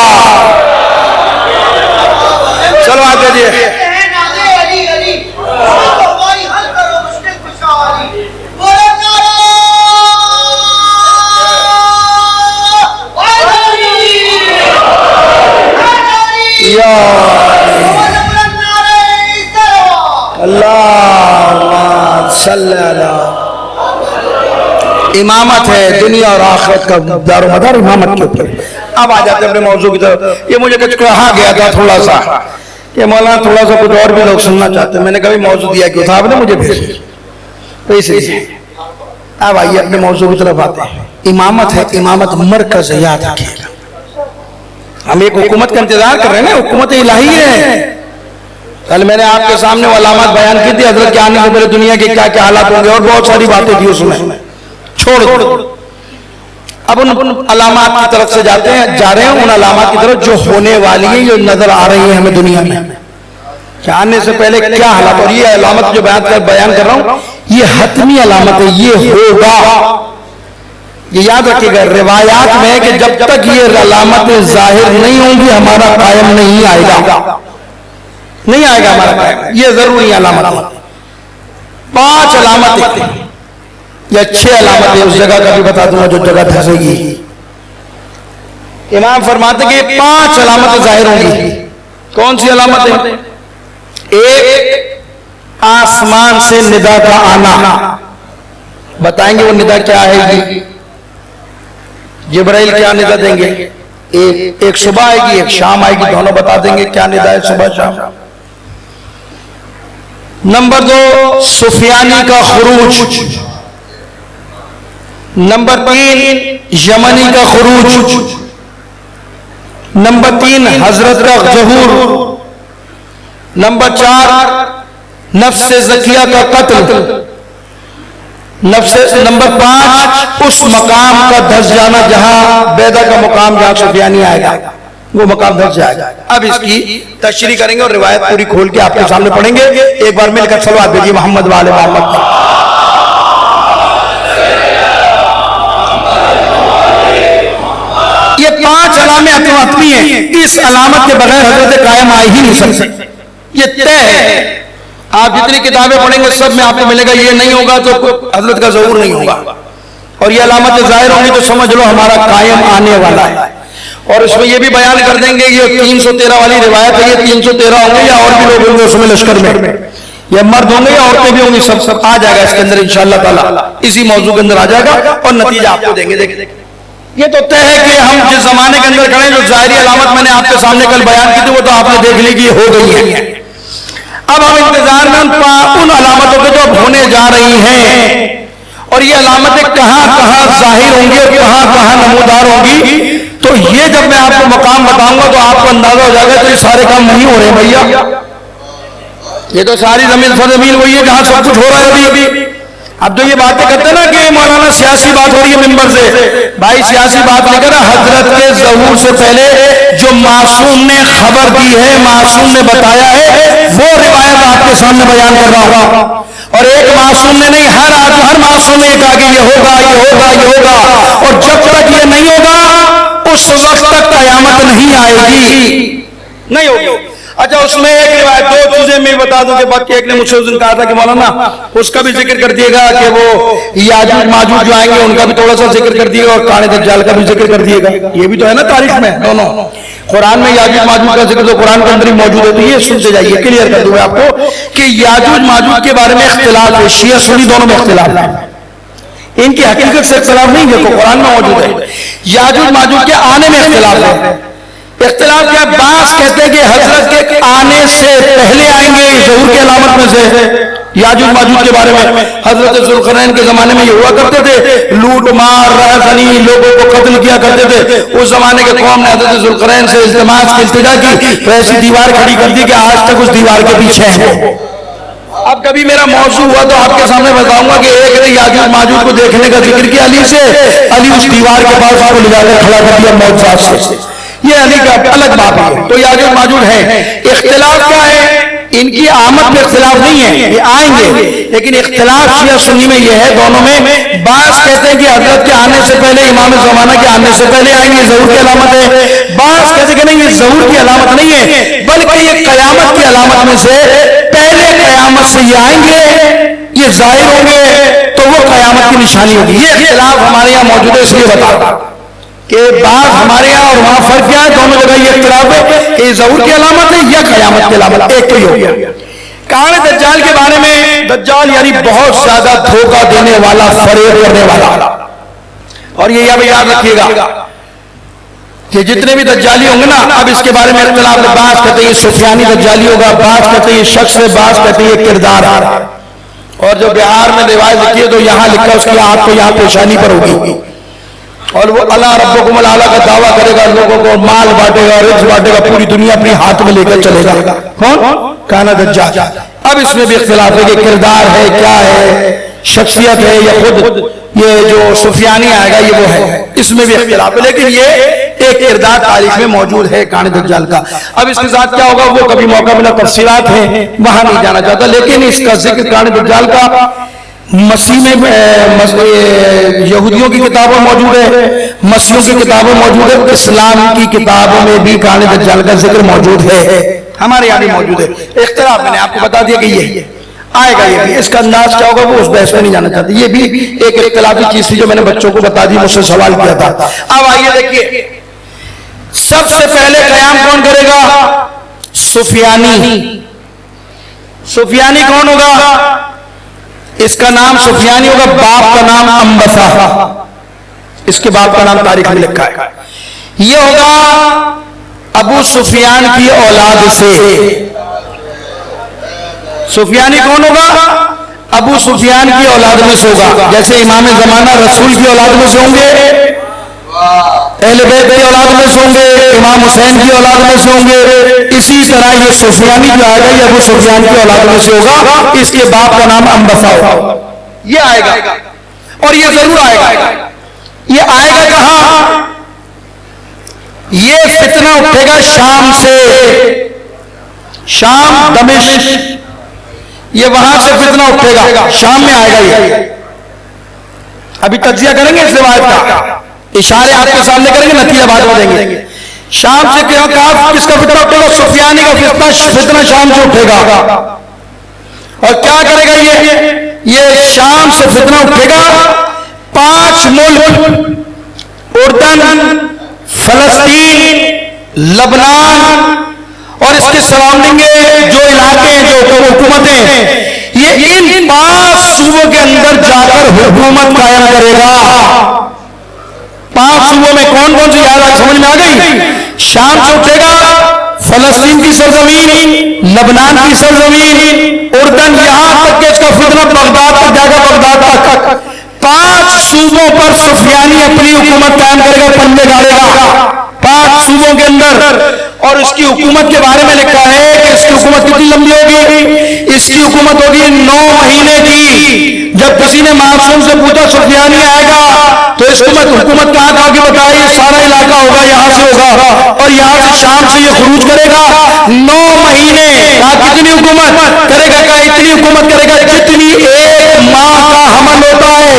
Speaker 2: چلو آگے جی. اللہ صلی اللہ. امامت ہے دنیا اور آخرت کا دار و مدار امامت کے اوپر. اب آ جاتے ہیں اپنے موضوع کی طرف. یہ مجھے کچھ کہا گیا تھا تھوڑا سا کہ مولانا تھوڑا سا کچھ اور بھی لوگ سننا چاہتے ہیں. میں نے کبھی موضوع دیا کیوں تھا آپ نے مجھے بھیج تو اس لیے. اب آئیے اپنے موضوع کی طرف آتے ہیں. امامت ہے, امامت مرکز ہے, یاد رکھیے گا. ہم ایک حکومت کا انتظار کر رہے ہیں نا, حکومت الہی ہے. کل میں نے آپ کے سامنے وہ علامات بیان کی تھی حضرت کے آنے سے پہلے دنیا کے کیا کیا حالات ہوں گے اور بہت ساری باتیں تھی اس میں. چھوڑ دو. اب ان علامات کی طرف سے جا رہے ہیں ان علامات کی طرف جو ہونے والی ہیں, جو نظر آ رہی ہیں ہمیں دنیا میں. کہ آنے سے پہلے کیا حالات, اور یہ علامت جو بیان کر رہا ہوں یہ حتمی علامت ہے, یہ ہوگا. یہ یاد رکھیے گا روایات میں کہ جب تک یہ علامتیں ظاہر نہیں ہوں گی ہمارا قائم نہیں آئے گا, نہیں آئے گا ہمارا قائم. یہ ضروری علامت. 5 علامتیں یا 6 علامتیں اس جگہ کا بھی بتا دوں گا جو جگہ دھسے گی. امام فرماتے کہ یہ 5 علامتیں ظاہر ہوں گی. کون سی علامتیں؟ ایک, آسمان سے ندا کا آنا. بتائیں گے وہ ندا کیا ہے گی. جبرائیل کیا ندا دیں گے؟ ایک صبح آئے گی ایک شام آئے گی, دونوں بتا دیں گے کیا ندا ہے صبح شام. نمبر 2 سفیانی کا خروج. نمبر 3 یمنی کا خروج. نمبر 3 حضرت کا ظہور. نمبر 4 نفس زکیہ کا قتل. نمبر 5 اس مقام کا دھس جانا جہاں بیدا کا مقام جہاں سفیانی آئے گا وہ مقام دھس جائے گا. اب اس کی تشریح کریں گے اور روایت پوری کھول کے آپ کے سامنے پڑھیں گے. ایک بار مل کر صلوات بھیجیے محمد وآل محمد. یہ 5 علامات حتمی ہیں. اس علامت کے بغیر حضرت قائم آئی ہی نہیں سکتے. یہ طے ہے. آپ جتنی کتابیں پڑھیں گے سب میں آپ کو ملے گا یہ نہیں ہوگا تو حضرت کا ظہور نہیں ہوگا. اور یہ علامت ظاہر ہوں گی تو سمجھ لو ہمارا قائم آنے والا ہے. اور اس میں یہ بھی بیان کر دیں گے یہ 313 والی روایت ہے, یہ 313 ہوں گے یا اور بھی لوگ ہوں گے اس میں لشکر میں, یا مرد ہوں گے یا عورتیں بھی ہوں گی, سب آ جائے گا اس کے اندر انشاءاللہ تعالیٰ. اسی موضوع کے اندر آ جائے گا اور نتیجہ آپ کو دیں گے. دیکھیں یہ تو طے ہے کہ ہم جس زمانے کے اندر کھڑے جو ظاہری علامت میں نے آپ کے سامنے کل بیان کی تھی وہ تو آپ نے دیکھ لی کہ یہ ہو گئی ہے. اب ہم انتظار میں ان علامتوں کے جو اب ہونے جا رہی ہیں, اور یہ علامتیں کہاں کہاں ظاہر ہوں گی اور کہاں کہاں نمودار ہوں گی. تو یہ جب میں آپ کو مقام بتاؤں گا تو آپ کو اندازہ ہو جائے گا تو یہ سارے کام نہیں ہو رہے ہیں بھیا. یہ تو ساری زمین سرزمین وہی ہے جہاں سب کچھ ہو رہا ہے ابھی. اب تو یہ باتیں کرتے ہیں نا کہ مولانا سیاسی بات ہو رہی ہے ممبر سے, بھائی سیاسی بات لے کر حضرت کے ظہور سے پہلے جو معصوم نے خبر دی ہے, معصوم نے بتایا ہے, وہ روایت آپ کے سامنے بیان کر رہا ہوں. اور ایک معصوم نے نہیں, ہر معصوم نے کہا کہ یہ ہوگا یہ ہوگا یہ ہوگا, اور جب تک یہ نہیں ہوگا اس وقت تک قیامت نہیں آئے گی, نہیں ہوگی. اچھا اس میں ایک روایت 2 چیزیں میں بتا دوں کہ باقی ایک نے مجھ سے اس دن کہا تھا کہ مولانا اس کا بھی ذکر کر دیے گا کہ وہ یاجوج ماجوج جو آئیں گے ان کا بھی تھوڑا سا ذکر کر دیے گا, اور کانے دجال کا بھی ذکر کر دیے گا. یہ بھی تو ہے نا تاریخ میں دونوں. قرآن میں یاجوج ماجوج کا ذکر تو قرآن کے اندر ہی موجود ہے, تو یہ سنتے جائیے. کلیئر کر دوں میں آپ کو کہ یاجوج ماجوج کے بارے میں اختلاف ہے, شیعہ سنی دونوں میں اختلاف ہے. ان کی حقیقت سے اختلاف نہیں ہے, تو قرآن میں موجود ہے. یاجوج ماجوج کے آنے میں اختلاف ہے. اختلاف کیا؟ بعض کہتے ہیں کہ حضرت کے آنے سے پہلے آئیں گے. ظہور کی علامت میں سے یاجوج ماجوج کے بارے میں حضرت ذوالقرنین کے زمانے میں یہ ہوا کرتے تھے, لوٹ مار رہزنی لوگوں کو قتل کیا کرتے تھے. اس زمانے کے قوم نے حضرت ذوالقرنین سے التماس کی, التجا کی, تو ایسی دیوار کھڑی کر دی کہ آج تک اس دیوار کے پیچھے ہیں. اب کبھی میرا موضوع ہوا تو آپ کے سامنے بتاؤں گا کہ ایک نے یاجوج ماجوج کو دیکھنے کا ذکر کیا علی سے، علی اس دیوار کے پاس اس کو لے جا کر کھڑا کر دیا موت سے. یہ علی کا الگ بات ہے. تو یاجوج ماجوج ہے. اختلاف کیا ہے؟ ان کی آمد میں اختلاف نہیں ہے، یہ آئیں گے، لیکن اختلاف شیعہ سنی میں یہ ہے دونوں میں. بعض کہتے ہیں کہ حضرت کے آنے سے پہلے، امام زمانہ کے آنے سے پہلے آئیں گے، ظہور کی علامت ہے. بعض کہتے ہیں کہ نہیں، یہ ظہور کی علامت نہیں ہے بلکہ یہ قیامت کی علامت میں سے پہلے قیامت سے یہ آئیں گے، یہ ظاہر ہوں گے تو وہ قیامت کی نشانی ہوگی. یہ اختلاف ہمارے یہاں موجود ہے، اس لیے بتا کہ بعض ہمارے یہاں اور وہاں فرق کیا ہے. دونوں جگہ یہ اختلاف ہے کہ یہ ظہور کی علامت ہے یا قیامت کی علامت، ایک تو ہی ہو گیا. کہاں دجال کے بارے میں، دجال یعنی بہت زیادہ دھوکہ دینے والا، فریب کرنے والا. اور یہ یاد رکھیے گا کہ جتنے بھی دجالی ہوں گے نا، اب اس کے بارے میں اختلاف ہے. بعض کہتے ہیں یہ سفیانی دجالی ہوگا، بعض کہتے ہیں یہ شخص ہے، بعض کہتے ہیں یہ کردار. اور جو بہار میں روایت لکھی ہے تو یہاں لکھا اس کی ہاتھ کو یہاں پیشانی پر ہوگی، اور وہ اللہ ربکم الاعلی کا دعویٰ کرے گا، لوگوں کو مال بانٹے گا، رزق بانٹے گا، پوری دنیا اپنی ہاتھ میں لے کر چلے گا. کون؟ کانا دجال. اب اس میں بھی اختلاف ہے کہ کردار ہے، کیا ہے، شخصیت ہے، یا خود یہ جو سفیانی آئے گا یہ وہ ہے. اس میں بھی اختلاف ہے، لیکن یہ ایک کردار تاریخ میں موجود ہے کانا دجال کا. اب اس کے ساتھ کیا ہوگا وہ کبھی موقع ملا، تفصیلات ہیں، وہاں نہیں جانا چاہتا. لیکن اس کا ذکر کانا دجال کا مسیح میں یہودیوں کی کتابوں موجود ہے، مسیحوں کی کتابوں موجود ہے، اسلام کی کتابوں میں بھی کانا دجال کا ذکر موجود ہے، ہمارے یہاں بھی موجود ہے. اختلاف میں نے آپ کو بتا دیا کہ یہ آئے گا. یہ بھی اس کا انداز کیا ہوگا وہ اس بحث میں نہیں جانا چاہتے. یہ بھی ایک اختلافی چیز تھی جو میں نے بچوں کو بتا دی، مجھ سے سوال کیا تھا. اب آئیے دیکھیے، سب سے پہلے قیام کون کرے گا؟ سفیانی. سفیانی کون ہوگا؟ اس کا نام سفیانی ہوگا، باپ کا نام انبسا، اس کے باپ کا نام تاریخ میں لکھا ہے. یہ ہوگا ابو سفیان کی اولاد سے. سفیانی کون ہوگا؟ ابو سفیان کی اولاد میں سے ہوگا. جیسے امام زمانہ رسول کی اولاد میں سے ہوں گے، اہل بیت کی اولاد میں سے ہوں گے، امام حسین کی اولاد میں سے ہوں گے، اسی طرح یہ سفیانی جو آئے گا یہ ابو سفیان کی اولاد میں سے ہوگا. اس کے باپ کا نام انبسا ہوگا. یہ آئے گا اور یہ ضرور آئے گا. یہ آئے گا کہاں؟ یہ فتنہ اٹھے گا شام سے، شام دمشق، یہ وہاں سے فتنہ اٹھے گا، شام میں آئے گا. یہ ابھی تجزیہ کریں گے اس روایت کا، اشارے آپ کے سامنے کریں گے، نتیجہ بعد میں دیں گے. شام سے کہا کس کا فتنہ اٹھے گا؟ سفیانی کا فتنہ شام سے اٹھے گا. اور کیا کرے گا یہ شام سے فتنہ اٹھے گا. 5 ملک، اردن، فلسطین، لبنان اور اس کے سراؤنڈنگ جو علاقے ہیں، جو حکومتیں ہیں، یہ ان 5 صوبوں کے اندر جا کر حکومت قائم کرے گا. 5 صوبوں میں کون کون سی یاد آئی، سمجھ میں آ گئی؟ شام سے اٹھے گا، فلسطین کی سرزمین، لبنان کی سرزمین، اردن، یہاں تک کہ اس کا فتنہ بغداد تک جا کر بغداد تک 5 صوبوں پر سفیانی اپنی حکومت قائم کرے گا، پنجے گاڑے گا 5 صوبوں کے اندر. اور اس کی حکومت کے بارے میں لکھا ہے کہ اس کی حکومت کتنی لمبی ہوگی؟ اس کی حکومت ہوگی 9 مہینے کی. جب کسی نے معصوم سے پوچھا سفیانی آئے گا تو اس حکومت کہاں کہا کہ بتایا یہ سارا علاقہ ہوگا، یہاں سے ہوگا اور یہاں سے شام سے یہ خروج کرے گا. 9 مہینے کہا کتنی حکومت کرے گا؟ کہا اتنی حکومت کرے گا جتنی 1 ماہ کا حمل ہوتا ہے،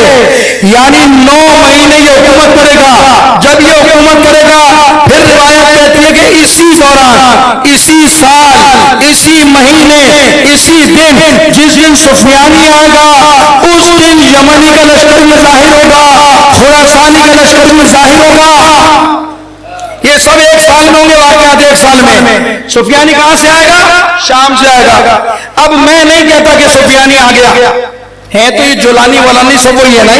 Speaker 2: یعنی 9 مہینے یہ حکومت کرے گا. جب یہ حکومت کرے گا پھر روایت کہتی ہے کہ اسی دوران، اسی سال، اسی مہینے، اسی دن، جس دن سفیانی آئے گا اس دن یمنی کا لشکر میں ظاہر ہوگا، خراسانی کا لشکر میں ظاہر ہوگا. یہ سب 1 سال میں ہوں گے واقعات، 1 سال میں. سفیانی کہاں سے آئے گا؟ شام سے آئے گا. اب میں نہیں کہتا کہ سفیانی آ گیا ہے، تو یہ جولانی ولانی سب وہی ہے نا،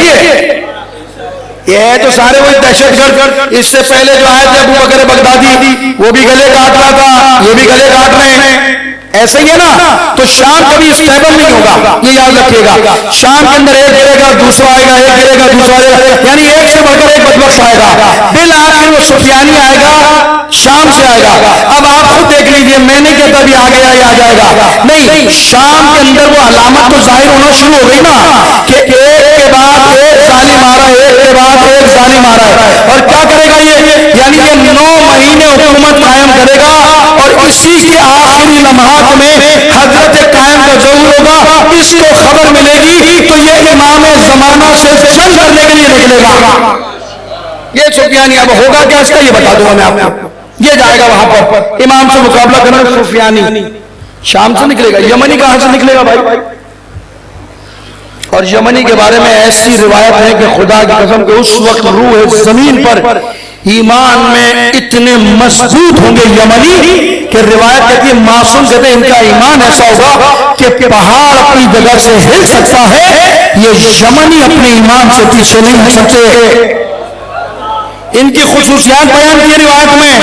Speaker 2: یہ ہے تو سارے وہی دہشت گرد. اس سے پہلے جو آئے تھے ابو بکر بغدادی، وہ بھی گلے کاٹ رہا تھا، یہ بھی گلے کاٹ رہے ہیں، ایسا ہی ہے نا. تو شام کبھی اسٹیبل نہیں ہوگا، یہ یاد رکھیے گا. شام کے اندر ایک گرے گا، دوسرا آئے گا، ایک گرے گا، دوسرا آئے گا، یعنی ایک سے بڑھ کر ایک بدبخت آئے گا. بالآخر وہ سفیانی آئے گا، شام سے آئے گا. اب آپ خود دیکھ لیجئے، میں نہیں کہتا بھی آ گیا یا آ جائے گا، نہیں، شام کے اندر وہ علامت تو ظاہر ہونا شروع ہو گئی نا کہ ایک کے بعد ایک ظالم آ رہا ہے، ایک کے بعد ایک ظالم آ رہا ہے، اور کیا کرے گا یہ، یعنی یہ 9 مہینے حکومت قائم کرے گا، اور اسی کے آخری لمحات میں حضرت قائم کا ظہور ہوگا، اس کو خبر ملے گی تو یہ امام زمانہ سے جنگ کرنے کے لیے نکلے گا۔ یہ سفیانی اب ہوگا کیا اس کا یہ بتا دوں میں آپ کو، یہ جائے گا وہاں پر امام سے مقابلہ کرنا، سفیانی شام سے نکلے گا، یمنی کہاں سے نکلے گا بھائی؟ اور یمنی کے بارے میں ایسی روایت ہے کہ خدا کی قسم کہ اس وقت روح زمین پر ایمان میں اتنے مضبوط ہوں گے یمنی کہ روایت کہتی ہے معصوم کہتے ہیں ان کا ایمان ایسا ہوگا کہ پہاڑ اپنی جگہ سے ہل سکتا ہے، یہ یمنی اپنے ایمان سے پیچھے نہیں ہل سکتے۔ ان کی خصوصیات بیان کی روایت میں،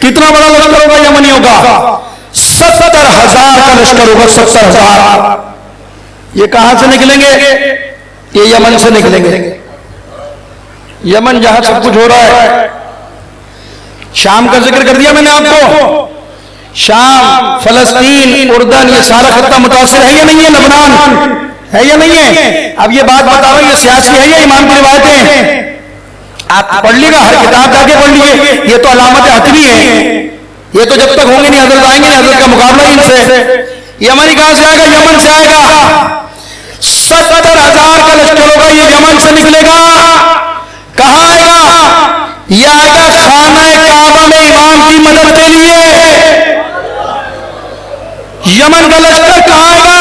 Speaker 2: کتنا بڑا لشکر ہوگا یمنیوں کا؟ 70,000 کا لشکر ہوگا، 70,000۔ یہ کہاں سے نکلیں گے؟ یہ یمن سے نکلیں گے، یمن جہاں سب کچھ ہو رہا ہے۔ شام کا ذکر کر دیا میں نے آپ کو، شام، فلسطین، اردن، یہ سارا خطہ متاثر ہے یا نہیں ہے؟ لبنان ہے یا نہیں ہے؟ اب یہ بات بتا رہا ہوں، یہ سیاسی ہے یا ایمان کی روایتیں؟ آپ پڑھ لیے گا، ہر کتاب جا کے پڑھ لیے، یہ تو علامت حتمی ہے، یہ تو جب تک ہوں گے نہیں حضرت آئیں گے نہیں، حضرت کا مقابلہ ان سے۔ یمنی کہاں سے آئے گا؟ یمن سے آئے گا، 70,000 کا لشکر ہوگا، یہ یمن سے نکلے گا۔ کہاں آئے گا؟ یہ آئے گا خانہ کعبہ میں امام کی مدد کے لیے۔ یمن کا لشکر کہاں آئے گا؟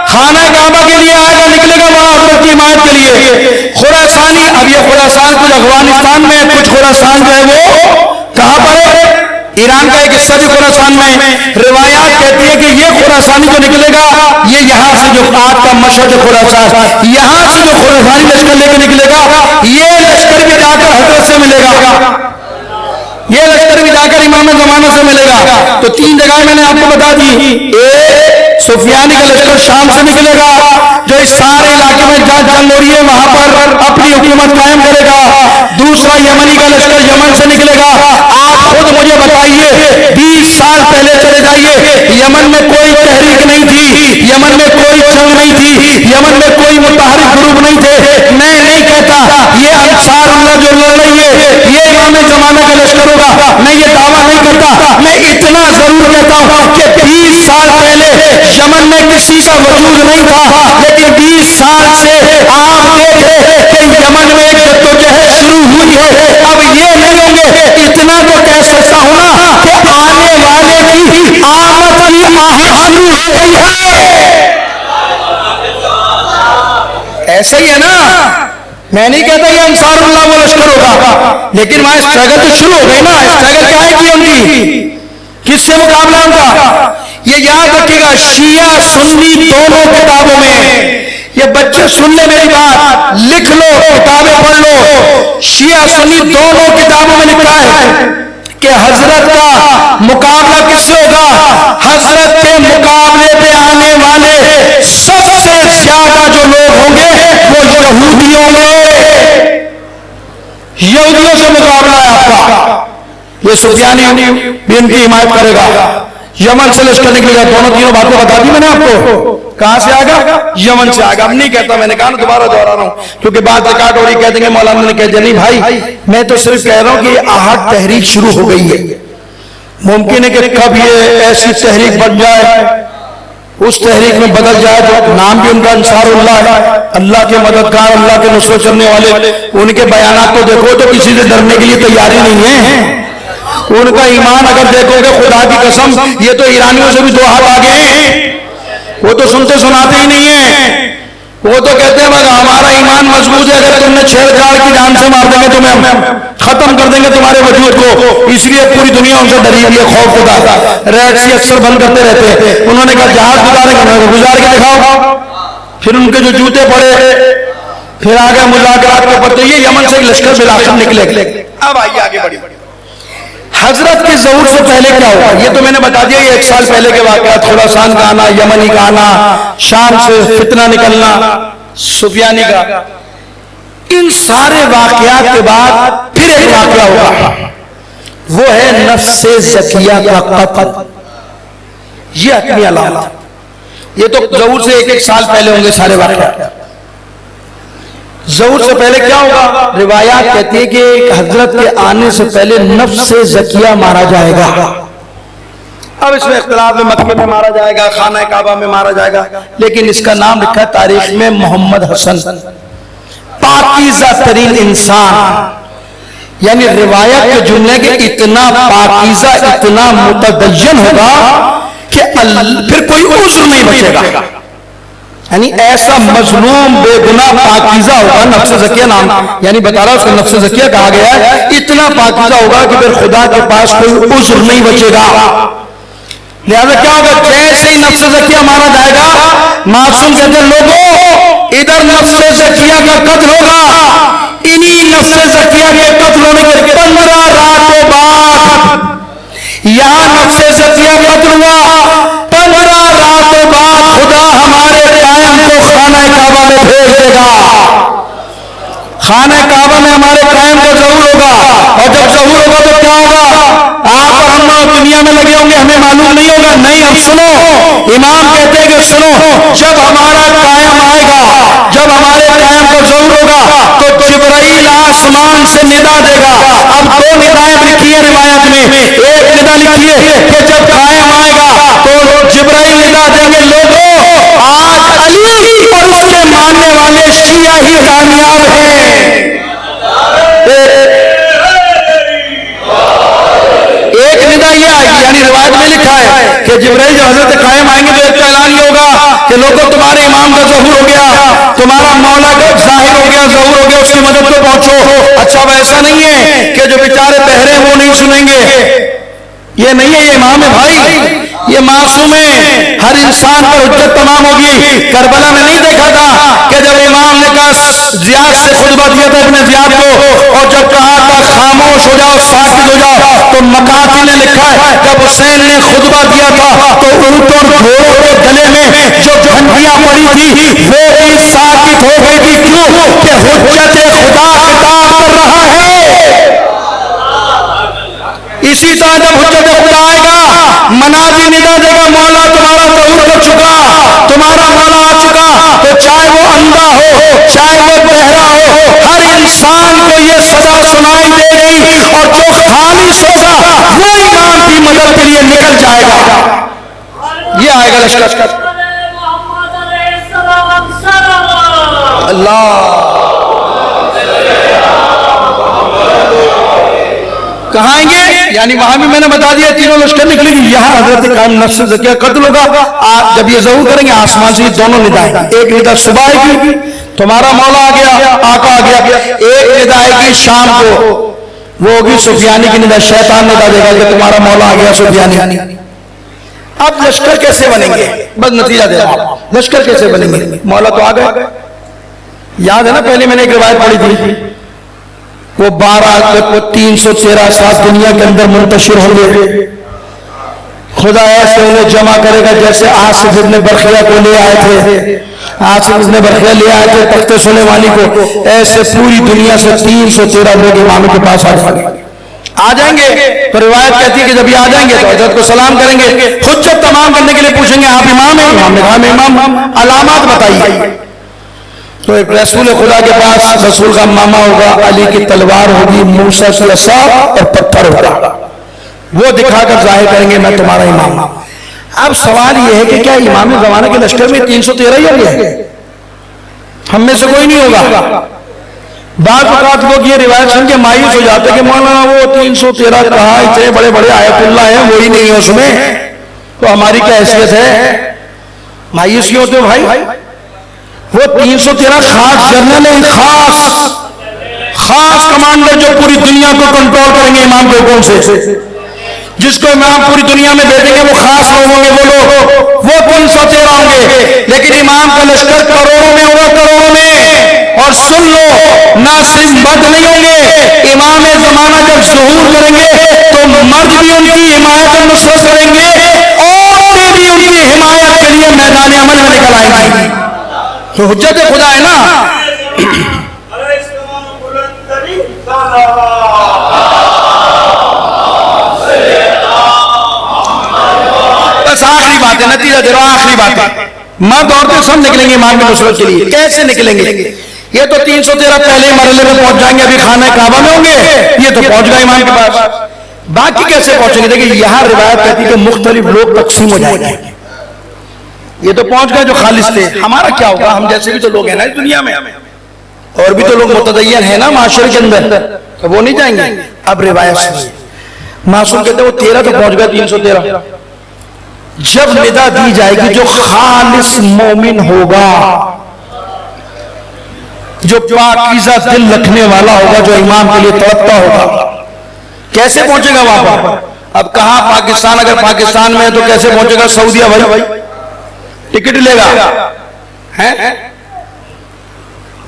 Speaker 2: خانہ کعبہ کے لیے آئے گا، نکلے گا وہاں حضرت کی حمایت کے لیے۔ خراسانی، اب یہ خراسان کچھ افغانستان میں، کچھ خراسان جو ہے وہ کہاں پر ہے؟ ایران کا ایک حصہ جو خراسان میں، روایات کہتی ہے کہ یہ خراسانی جو نکلے گا، یہ یہاں سے جو آج کا مشہد خراسان، یہاں سے جو خراسانی لشکر لے کے نکلے گا، یہ لشکر بھی جا کر حضرت سے ملے گا، یہ لشکر بھی جا کر امام زمانہ سے ملے گا۔ تو 3 جگہیں میں نے آپ کو بتا دی، ایک سفیانی کا لشکر شام سے نکلے گا جو اس سارے علاقے میں جہاں جنگ ہو رہی ہے وہاں پر اپنی حکومت قائم کرے گا، دوسرا یمنی کا لشکر یمن سے نکلے گا۔ آپ خود مجھے بتائیے، 20 سال پہلے چلے جائیے، یمن میں کوئی تحریک نہیں تھی، یمن میں کوئی جنگ نہیں تھی، یمن میں کوئی متحرک گروپ نہیں تھے۔ میں نہیں کہتا یہ انصار اللہ جو لڑ رہی ہے یہ امام زمانہ کا لشکر ہوگا، میں یہ دعویٰ نہیں کرتا، میں اتنا ضرور کہتا ہوں کہ 20 سال پہلے یمن میں کسی کا وجود نہیں تھا، لیکن 20 سال سے آپ دیکھ رہے کہ یمن میں جدوجہد شروع ہوئی ہے۔ اب یہ نہیں ہوں گے، اتنا تو کہہ سکتا ہوں نا کہ آنے والے کی آمد کی آہٹ شروع ہو گئی ہے۔ ایسا ہی ہے نا، میں نہیں کہتا یہ انصار اللہ وہ لشکر ہوگا، لیکن وہاں اسٹرگل تو شروع ہو گئی نا۔ اسٹرگل کیا ہے کی ان کی، کس سے مقابلہ ان کا؟ یہ یاد رکھے گا، شیعہ سنی دونوں کتابوں میں، یہ بچے سن لے میری بات، لکھ لو، کتابیں پڑھ لو، شیعہ سنی دونوں کتابوں میں لکھا ہے کہ حضرت کا مقابلہ کس سے ہوگا؟ حضرت کے مقابلے پہ آنے والے سب سے زیادہ جو لوگ ہوں گے وہ یہودی ہوں گے، یہودیوں سے مقابلہ ہے آپ کا۔ یہ سفیانی بھی ان کی حمایت کرے گا، یمن سے لشکر نکلے گا، دونوں تینوں باتیں بتا دی میں نے آپ کو۔ کہاں سے آئے گا؟ یمن سے آئے گا۔ اب نہیں کہتا، میں نے کہا نا دوبارہ دوہرا رہا ہوں کیونکہ بات ریکارڈ ہو رہی، کہہ دیں گے مولانا نے کہہ دیا، نہیں بھائی میں تو صرف کہہ رہا ہوں کہ یہ آہٹ تحریک شروع ہو گئی ہے، ممکن ہے کہ کب یہ ایسی تحریک بن جائے، اس تحریک میں بدل جائے جو نام بھی ان کا انصار اللہ ہے، اللہ کے مددگار، اللہ کے نصرت کرنے والے۔ ان کے بیانات کو دیکھو تو کسی سے ڈرنے کے لیے تیاری نہیں ہے، ان کا ایمان اگر دیکھو گے خدا کی قسم یہ تو ایرانیوں سے بھی 2 ہاتھ آگے ہیں، وہ تو سنتے سناتے ہی نہیں ہیں، وہ تو کہتے ہیں مگر ہمارا ایمان مضبوط ہے، اگر تم نے چھیڑ چھاڑ کی جان سے مار دیں گے تمہیں، ختم کر دیں گے تمہارے وجود کو، اس لیے پوری دنیا ان سے ڈری ہوئی ہے، خوف خدا، ریڈ سی اکثر بند کرتے رہتے ہیں۔ انہوں نے کہا جہاز گزار کے دکھاؤ، پھر ان کے جو جوتے پڑے، پھر آگے مذاکرات کے پتے، یہ یمن سے لشکر بلاخر نکلے۔ اب آئیے آگے بڑھی، حضرت کے ظہور سے پہلے کیا ہوا یہ تو میں نے بتا دیا، یہ 1 سال پہلے کے واقعات، خراسان کا آنا، یمنی کا آنا، شام سے فتنہ نکلنا، سفیانی کا، ان سارے واقعات کے بعد پھر ایک واقعہ ہوگا، وہ ہے نفس زکیہ کا قتل۔ یہ حتمی علامت. یہ تو ظہور سے ایک سال پہلے ہوں گے سارے واقعات. ظہور سے پہلے کیا ہوگا؟ روایات کہتی ہے کہ حضرت کے آنے سے پہلے نفس زکیہ مارا جائے گا. اب اس میں اختلاف ہے، مکے میں مارا جائے گا، خانہ کعبہ میں مارا جائے گا، لیکن اس کا نام لکھا ہے تاریخ میں محمد حسن، پاکیزہ ترین انسان. یعنی روایت کے جملے کے اتنا پاکیزہ، اتنا متدین ہوگا کہ پھر کوئی عذر نہیں بچے گا. یعنی ایسا مظلوم بے گناہ پاکیزہ ہوگا، نفس زکیہ نام، یعنی بتا رہا اس کو نفس زکیہ کہا گیا ہے. اتنا پاکیزہ ہوگا کہ پھر خدا کے پاس کوئی عذر نہیں بچے گا. لہذا کیا ہوگا؟ جیسے ہی نفس زکیہ مارا جائے گا، معصوم کہتے ہیں لوگوں ادھر نفس زکیہ کا قتل ہوگا. انہی نفس زکیہ کے قتل ہونے کے 15 راتوں بعد یہاں نفس زکیہ قتل ہوا. 15 راتوں بعد خدا ہمارے قائم کو خانہ کعبہ میں بھیج دے گا. خانہ کعبہ میں ہمارے قائم کا ظہور ہوگا. اور جب ظہور ہوگا تو کیا ہوگا؟ آپ اور ہم دنیا میں لگے ہوں گے، ہمیں معلوم نہیں ہوگا. نہیں، اب سنو، امام کہتے ہیں کہ سنو، جب ہمارا قائم آئے گا، جب ہمارے قائم کا ظہور ہوگا تو جبرائیل آسمان سے ندا دے گا. اب 2 ندائیں لکھی ہیں روایت میں. ایک ندا لکھی ہے کہ جب قائم آئے گا تو جبرائیل ندا دیں گے لوگوں آج علی اور اس کے ماننے والے شیعہ ہی کامیاب ہیں. ایک ندا یہ آئے گی، یعنی روایت میں لکھا ہے کہ جبرائیل جب حضرت قائم آئیں گے تو ایک کا اعلان یہ ہوگا کہ لوگوں تمہارے امام کا ظہور ہو گیا، تمہارا مولا کا ظاہر ہو گیا، ظہور ہو گیا، اس کی مدد کو پہنچو. اچھا اب ایسا نہیں ہے کہ جو بیچارے بہرے وہ نہیں سنیں گے. یہ نہیں ہے، یہ امام ہے بھائی، یہ معصوم ہے. ہر انسان پر حجت تمام ہوگی. کربلا میں نہیں دیکھا تھا کہ جب امام نے کہا زیاد سے خطبہ دیا تھا ابن زیاد کو، اور جب کہا تھا خاموش ہو جاؤ، ساکت ہو جاؤ، تو مقاتی نے لکھا ہے جب حسین نے خطبہ دیا تھا تو اونٹ اور گھوڑوں کے گلے میں جو گھنٹیاں پڑی تھی وہ بھی ساکت ہو گئی تھی. کیوں کہ حجت خدا خطاب کر رہا ہے. اسی طرح جب حجت خدا آئے گا، منادی ندا دے گا مولا تمہارا ظہور کر چکا، تمہارا مولا آ چکا. تو چاہے وہ اندھا ہو، چاہے وہ بہرا ہو، ہر انسان کو یہ سزا سنائی دے گی. اور جو خالص ہوگا وہ امام کی مدد کے لیے نکل جائے گا. یہ آئے گا لشکر. اللہ کہاں آئیں گے؟ یعنی وہاں بھی میں نے بتا دیا تینوں لشکر نکلے گی. یہاں حضرت قائم نفس زکیہ قتل ہوگا. آپ جب یہ ظہور کریں گے آسمان سے دونوں ندائیں، ایک ندا صبح آئے گی تمہارا مولا آ گیا، آقا آ گیا. ایک ندا آئے گی شام کو، وہ ہوگی سفیانی کی ندا. شیطان ندا دے گا کہ تمہارا مولا آ گیا سفیانی. اب لشکر کیسے بنیں گے؟ بس نتیجہ دے رہا، لشکر کیسے بنیں گے؟ مولا تو آ گئے. یاد ہے نا پہلے میں نے ایک روایت پڑھی تھی، وہ 313 سال دنیا کے اندر منتشر ہوں گے. خدا ایسے انہیں جمع کرے گا جیسے آصف ابن برخیہ کو لے آئے تھے. آصف ابن برخیہ لے آئے تھے تخت سلیمانی کو. ایسے پوری دنیا سے 313 لوگ امام کے پاس آ جائیں گے. تو روایت کہتی ہے کہ جب یہ آ جائیں گے تو حضرت کو سلام کریں گے، حجت تمام کرنے کے لیے پوچھیں گے آپ امام ہیں؟ امام نے کہا میں امام. علامات بتائیے. تو ایک رسول خدا کے پاس رسول کا ماما ہوگا، علی کی تلوار ہوگی، موسیٰ کی عصا اور پتھر ہوگا. وہ دکھا کر ظاہر کریں گے میں تمہارا امام. اب سوال یہ ہے کہ کیا امام زمانے کے لشکر میں 313 ہی ہوں گے؟ ہم میں سے کوئی نہیں ہوگا. بعض اوقات لوگ یہ روایت سن کے مایوس ہو جاتے کہ مولانا وہ 313 کہا، اتنے بڑے بڑے آیت اللہ ہیں وہی نہیں ہے اس میں، تو ہماری کیا حیثیت ہے؟ مایوس کیوں ہوتے ہو بھائی؟ وہ 313 خاص جنرل ہیں، خاص کمانڈر جو پوری دنیا کو کنٹرول کریں گے امام کے حکم سے. جس کو امام پوری دنیا میں بھیجیں گے وہ خاص لوگ ہوں گے. وہ لوگ وہ 313 ہوں گے. لیکن امام کا لشکر کروڑوں میں ہوگا، کروڑوں میں. اور سن لو، نہ صرف مرد نہیں ہوں گے. امام زمانہ جب ظہور کریں گے تو مرد بھی ان کی حمایت اور نصرت کریں گے، عورتیں بھی ان کی حمایت کے لیے میدان عمل میں نکل آئیں گی. تو حجت خدا ہے نا. بس آخری بات بات ہے، نتیجہ دے رہا ہوں، آخری بات ہے، مرد عورتیں سب نکلیں گے ایمان کی نصرت کے لیے. کیسے نکلیں گے؟ یہ تو 313 پہلے مرحلے میں پہنچ جائیں گے، ابھی خانہ کعبہ میں ہوں گے، یہ تو پہنچ گئے ایمان کے پاس. باقی کیسے پہنچیں گے؟ دیکھیں یہاں روایت کہتی ہے کہ مختلف لوگ تقسیم ہو جائیں گے. یہ تو پہنچ گئے جو خالص تھے. ہمارا کیا ہوگا؟ ہم جیسے بھی تو لوگ ہیں نا اس دنیا میں، اور بھی تو لوگ متدین ہیں نا معاشرے کے اندر، تو وہ نہیں جائیں گے. اب روایت سنیے، معصوم کہتے ہیں وہ 13 تو پہنچ گئے 313. جب ندا دی جائے گی جو خالص مومن ہوگا، جو پاکیزہ دل رکھنے والا ہوگا، جو امام کے لیے تڑپتا ہوگا، کیسے پہنچے گا وہاں پر؟ اب کہاں پاکستان، اگر پاکستان میں ہے تو کیسے پہنچے گا؟ سعودیہ بھائی ٹکٹ لے گا،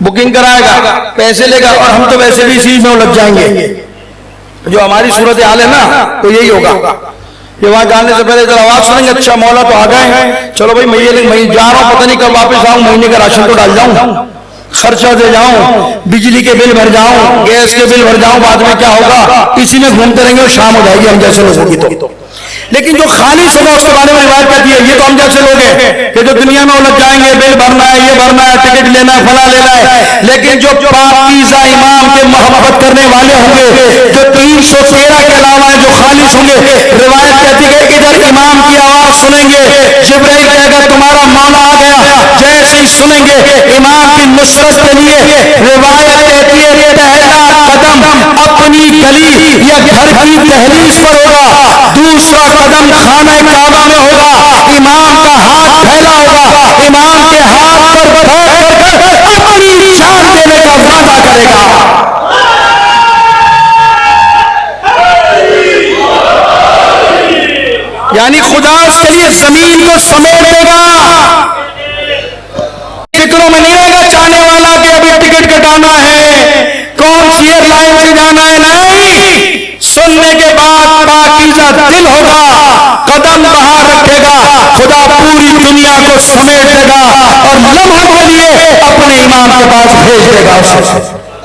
Speaker 2: بکنگ کرائے گا، پیسے لے گا، اور ہم تو ویسے بھی اسی میں لگ جائیں گے. جو ہماری صورتحال ہے نا تو یہی ہوگا کہ وہاں جانے سے پہلے ادھر آواز سنیں گے، اچھا مولا تو آ گئے ہیں، چلو بھائی میں جا رہا ہوں، پتہ نہیں کب واپس آؤں، مہینے کا راشن تو ڈال جاؤں، خرچہ دے جاؤں، بجلی کے بل بھر جاؤں، گیس کے بل بھر جاؤں، بعد میں کیا ہوگا؟ اسی میں گھومتے رہیں گے اور شام ہو جائے گی ہم جیسے لوگوں کی. تو لیکن جو خالص ہوگا اس کے بارے میں روایت کہتی ہے یہ تو ہم جیسے لوگ ہیں کہ جو دنیا میں الجھ جائیں گے، بل بھرنا ہے، یہ بھرنا ہے، ٹکٹ لینا ہے، فلاں لینا ہے. لیکن جو پاکیزہ امام کے محبت کرنے والے ہوں گے، جو 313 کے علاوہ جو خالص ہوں گے، روایت کہتی ہے کہ ادھر امام کی آواز سنیں گے، جبرائیل کہے گا تمہارا مولا آ گیا، جیسے ہی سنیں گے امام کی نصرت کے لیے، روایت کہتی ہے پہلا قدم اپنی گلی یا گھر کی دہلیز پر ہوگا، دوسرا قدم خانہ کعبہ میں ہوگا، امام کا ہاتھ پھیلا ہوگا، امام کے ہاتھ پر بیٹھ کر اپنی جان دینے کا وعدہ کرے گا. یعنی خدا اس کے لیے زمین کو سمیٹ دے گا. فکروں میں نہیں رہے گا چاہنے والا کہ ابھی ٹکٹ کٹانا ہے، کون سی ایئر لائن سے جانا ہے. نہیں، سننے کے بعد پاکیزہ دل ہوگا، قدم باہر رکھے گا، خدا پوری دنیا کو سمیٹ دے گا اور لمحے کے لیے اپنے امام کے پاس بھیج دے گا، اسے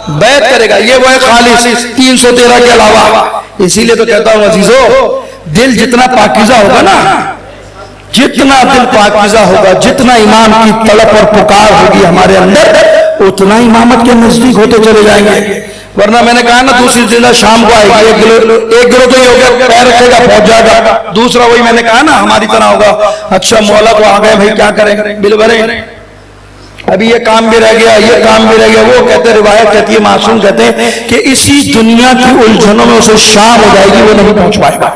Speaker 2: بیعت کرے گا. یہ وہ ہے خالص 313 کے علاوہ. اسی لیے تو کہتا ہوں عزیزو، دل جتنا پاکیزہ ہوگا نا، جتنا دل پاکیزہ ہوگا، جتنا امام کی طلب اور پکار ہوگی ہمارے اندر، اتنا امامت کے نزدیک ہوتے چلے جائیں گے. ورنہ میں نے کہا نا دوسری زندہ شام کو آئے گی، ایک گروہ تو یہ ہوگا پیر رکھے گا پہنچ جائے گا، دوسرا وہی میں نے کہا نا ہماری طرح ہوگا، اچھا مولا تو آ گئے بھائی کیا کریں، بل بھریں، ابھی یہ کام بھی رہ گیا، یہ کام بھی رہ گیا. وہ کہتے ہیں، روایت کہتی ہے، معصوم کہتے ہیں کہ اسی دنیا کی الجھنوں میں اسے شام ہو جائے گی، وہ نہیں پہنچ پائے گا.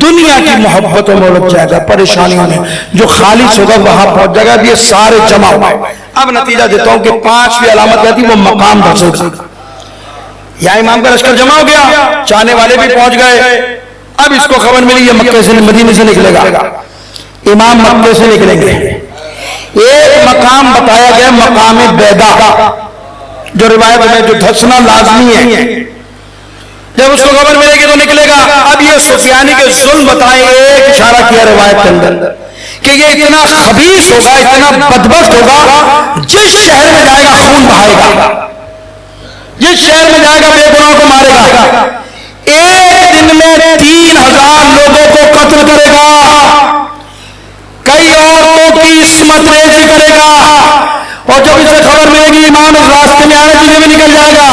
Speaker 2: دنیا کی محبتوں میں الجھ جائے گا، پریشانیوں میں. جو خالص ہوگا وہاں پہنچ جائے گا. یہ سارے جمع ہو گئے. اب نتیجہ دیتا ہوں کہ 5ویں علامت کہتی وہ مقام دھسے گا. یا امام کا لشکر جمع ہو گیا، چاہنے والے بھی پہنچ گئے. اب اس کو خبر ملی یہ مکے سے، مدینے سے نکلے گا، امام مکے سے نکلیں گے. ایک مقام بتایا گیا، مقام بیدا، جو روایت میں جو دھسنا لازمی ہے. جب اس کو خبر ملے گی تو نکلے گا. اب یہ سفیانی کے ظلم بتائیں. ایک اشارہ کیا روایت کے اندر کہ یہ اتنا خبیث ہوگا، اتنا بدبخت ہوگا، جس شہر میں جائے گا خون بہائے گا، جس شہر میں جائے گا بے گناہوں کو مارے گا. ایک دن میں 3000 لوگوں کو قتل کرے گا، کئی عورتوں کی عصمت ریزی کرے گا. اور جب اسے خبر ملے گی امام اس راستے میں آنے کے لیے بھی نکل جائے گا.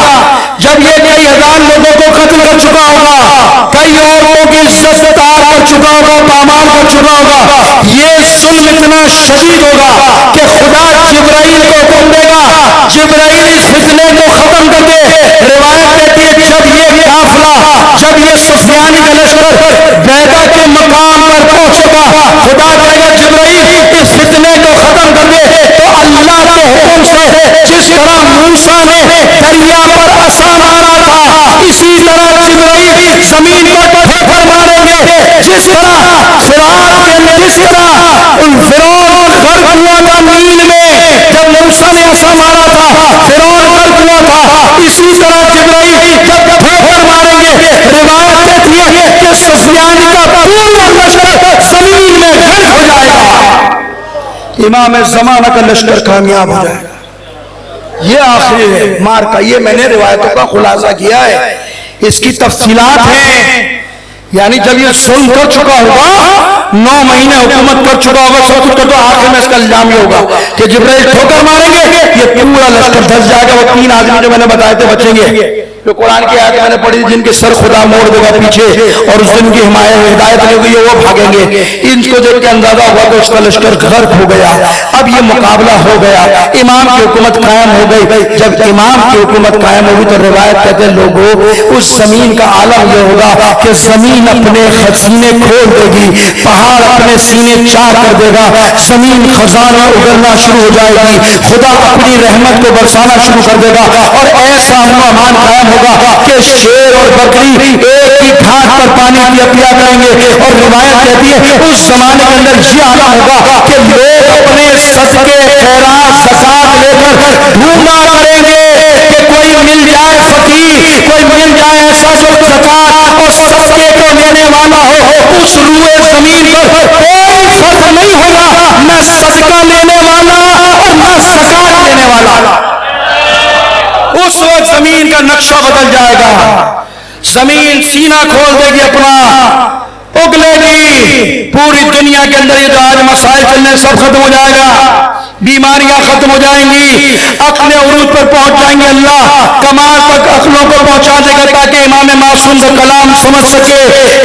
Speaker 2: جب یہ کئی ہزار لوگوں کو قتل کر چکا ہوگا، کئی عورتوں کی عزت تار کر چکا ہوگا، پامال کر چکا ہوگا، یہ ظلم اتنا شدید ہوگا کہ خدا جبرائیل کو حکم دے گا، جبرائیل اس فتنے کو ختم کر دے. روایت کہتی ہے جب یہ قافلہ، جب یہ سفیانی کا لشکر بیدا کے مقام پر پہنچے گا، خدا کہے گا جبرائیل اس فتنے کو ختم کر دے. تو اللہ کے حکم سے جس طرح موسیٰ نے دریا پر عصا مارا تھا، اسی طرح جبرائیل زمین پر پتھر ماریں گے. جس طرح فرعون غرق ہوا تھا نیل میں، جب موسیٰ نے عصا مارا تھا فرعون غرق ہوا تھا، اسی طرح جبرائیل جب پتھر ماریں گے. روایت کہتی ہے کہ سفیان کا پورا لشکر زمین میں غرق ہو جائے گا، امام زمانہ کا لشکر کامیاب ہو جائے گا. یہ آخری ہے مار کا. یہ میں نے روایتوں کا خلاصہ کیا ہے، اس کی تفصیلات ہیں. یعنی جب یہ سن کر چکا ہوگا 9 مہینے حکومت کر چکا ہوگا سب کچھ، تو آخر میں اس کا الزام یہ ہوگا کہ جبرائیل ٹھوکر ماریں گے، یہ پورا لشکر دھس جائے گا، وہ 3 آدمی جو میں نے بتائے تھے بچیں گے، جو قرآن کی آیت میں نے پڑھی جن کے سر خدا موڑ دے گا پیچھے اور اس دن کی ہدایت نہیں ہوگی وہ بھاگیں گے، ان کو دیکھ کے اندازہ ہوا کہ اس کا لشکر غرق ہو گیا، اب یہ مقابلہ ہو گیا، امام کی حکومت قائم ہو گئی، جب امام کی حکومت قائم ہوگی تو روایت کہتے ہیں لوگوں اس زمین کا عالم یہ ہوگا کہ زمین اپنے سینے کھول دے گی، پہاڑ اپنے سینے چار کر دے گا، زمین خزانہ اگلنا شروع ہو جائے گی، خدا اپنی رحمت کو برسانا شروع کر دے گا، اور ایسا امان قائم ہوگا کہ شیر اور بکری ایک ہی گھاٹ پر پانی پیا کریں گے، اور روایت کہتی ہے اس زمانے کے اندر یہ عالم ہوگا کہ لوگ اپنے صدقے خیرات زکات لے کر ڈھونڈا کریں گے کہ کوئی مل جائے فقیر، کوئی مل جائے ایسا جو زکات اور صدقے کو لینے والا ہو، اس روئے زمین پر کوئی فرق نہیں ہوگا، نہ صدقہ لینے والا اور نہ زکات لینے والا، اس وقت زمین کا نقشہ بدل جائے گا، زمین سینہ کھول دے گی اپنا، اگلے گی، پوری دنیا کے اندر یہ جو آج مسائل چلنے سب ختم ہو جائے گا، بیماریاں ختم ہو جائیں گی، عقل عروج پر پہنچ جائیں گے، اللہ کمال تک عقلوں کو پہنچا دے گا تاکہ امام معصوم کا کلام سمجھ سکے،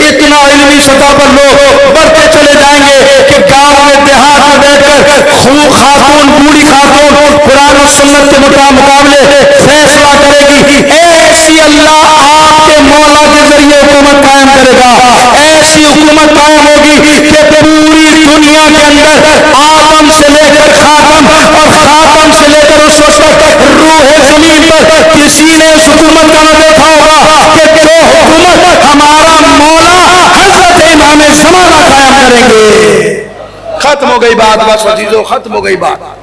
Speaker 2: اتنا علمی سطح پر لوگ بڑھتے چلے جائیں گے کہ گاؤں میں دیہات میں بیٹھ کر خاتون بوڑھی خاتون قرآن و سنت کے مقابلے فیصلہ کرے گی، ایسی اللہ آپ کے مولا کے ذریعے حکومت قائم کرے گا، ایسی حکومت قائم ہوگی کہ پوری دنیا کے اندر آدم سے لے کر خاتم اور خاتم سے لے کر اس وقت تک روح زمین پر کسی نے اس حکومت کا نہ دیکھا ہوگا کہ جو حکومت ہمارا مولا حضرت امام زمانہ قائم کریں گے۔ ختم ہو گئی بات، بس عزیزو ختم ہو گئی بات۔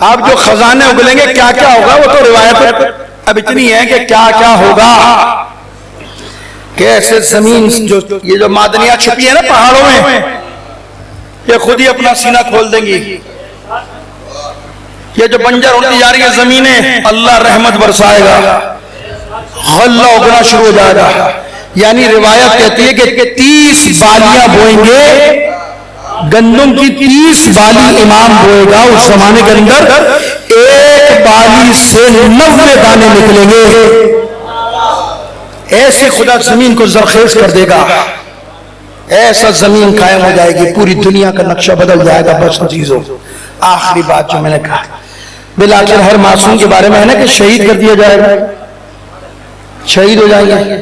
Speaker 2: اب جو خزانے اگلیں گے کیا کیا ہوگا وہ تو روایت اب اتنی ہے کہ کیا کیا ہوگا کہ ایسے زمین یہ جو معدنیات چھپی ہے نا پہاڑوں میں، یہ خود ہی اپنا سینہ کھول دیں گی، یہ جو بنجر ہوتی جا رہی ہے زمینیں اللہ رحمت برسائے گا، غلہ اگنا شروع ہو جائے گا، یعنی روایت کہتی ہے کہ 30 بالیاں بوئیں گے، گندم کی 30 بالی امام بوئے گا، اس زمانے کے اندر ایک بالی سے 90 دانے نکلیں گے، ایسے خدا زمین کو زرخیز کر دے گا، ایسا زمین قائم ہو جائے گی، پوری دنیا کا نقشہ بدل جائے گا۔ بس عزیزو آخری بات جو میں نے کہا، بالآخر ہر معصوم کے بارے میں ہے نا کہ شہید کر دیا جائے گا، شہید ہو جائیں گے،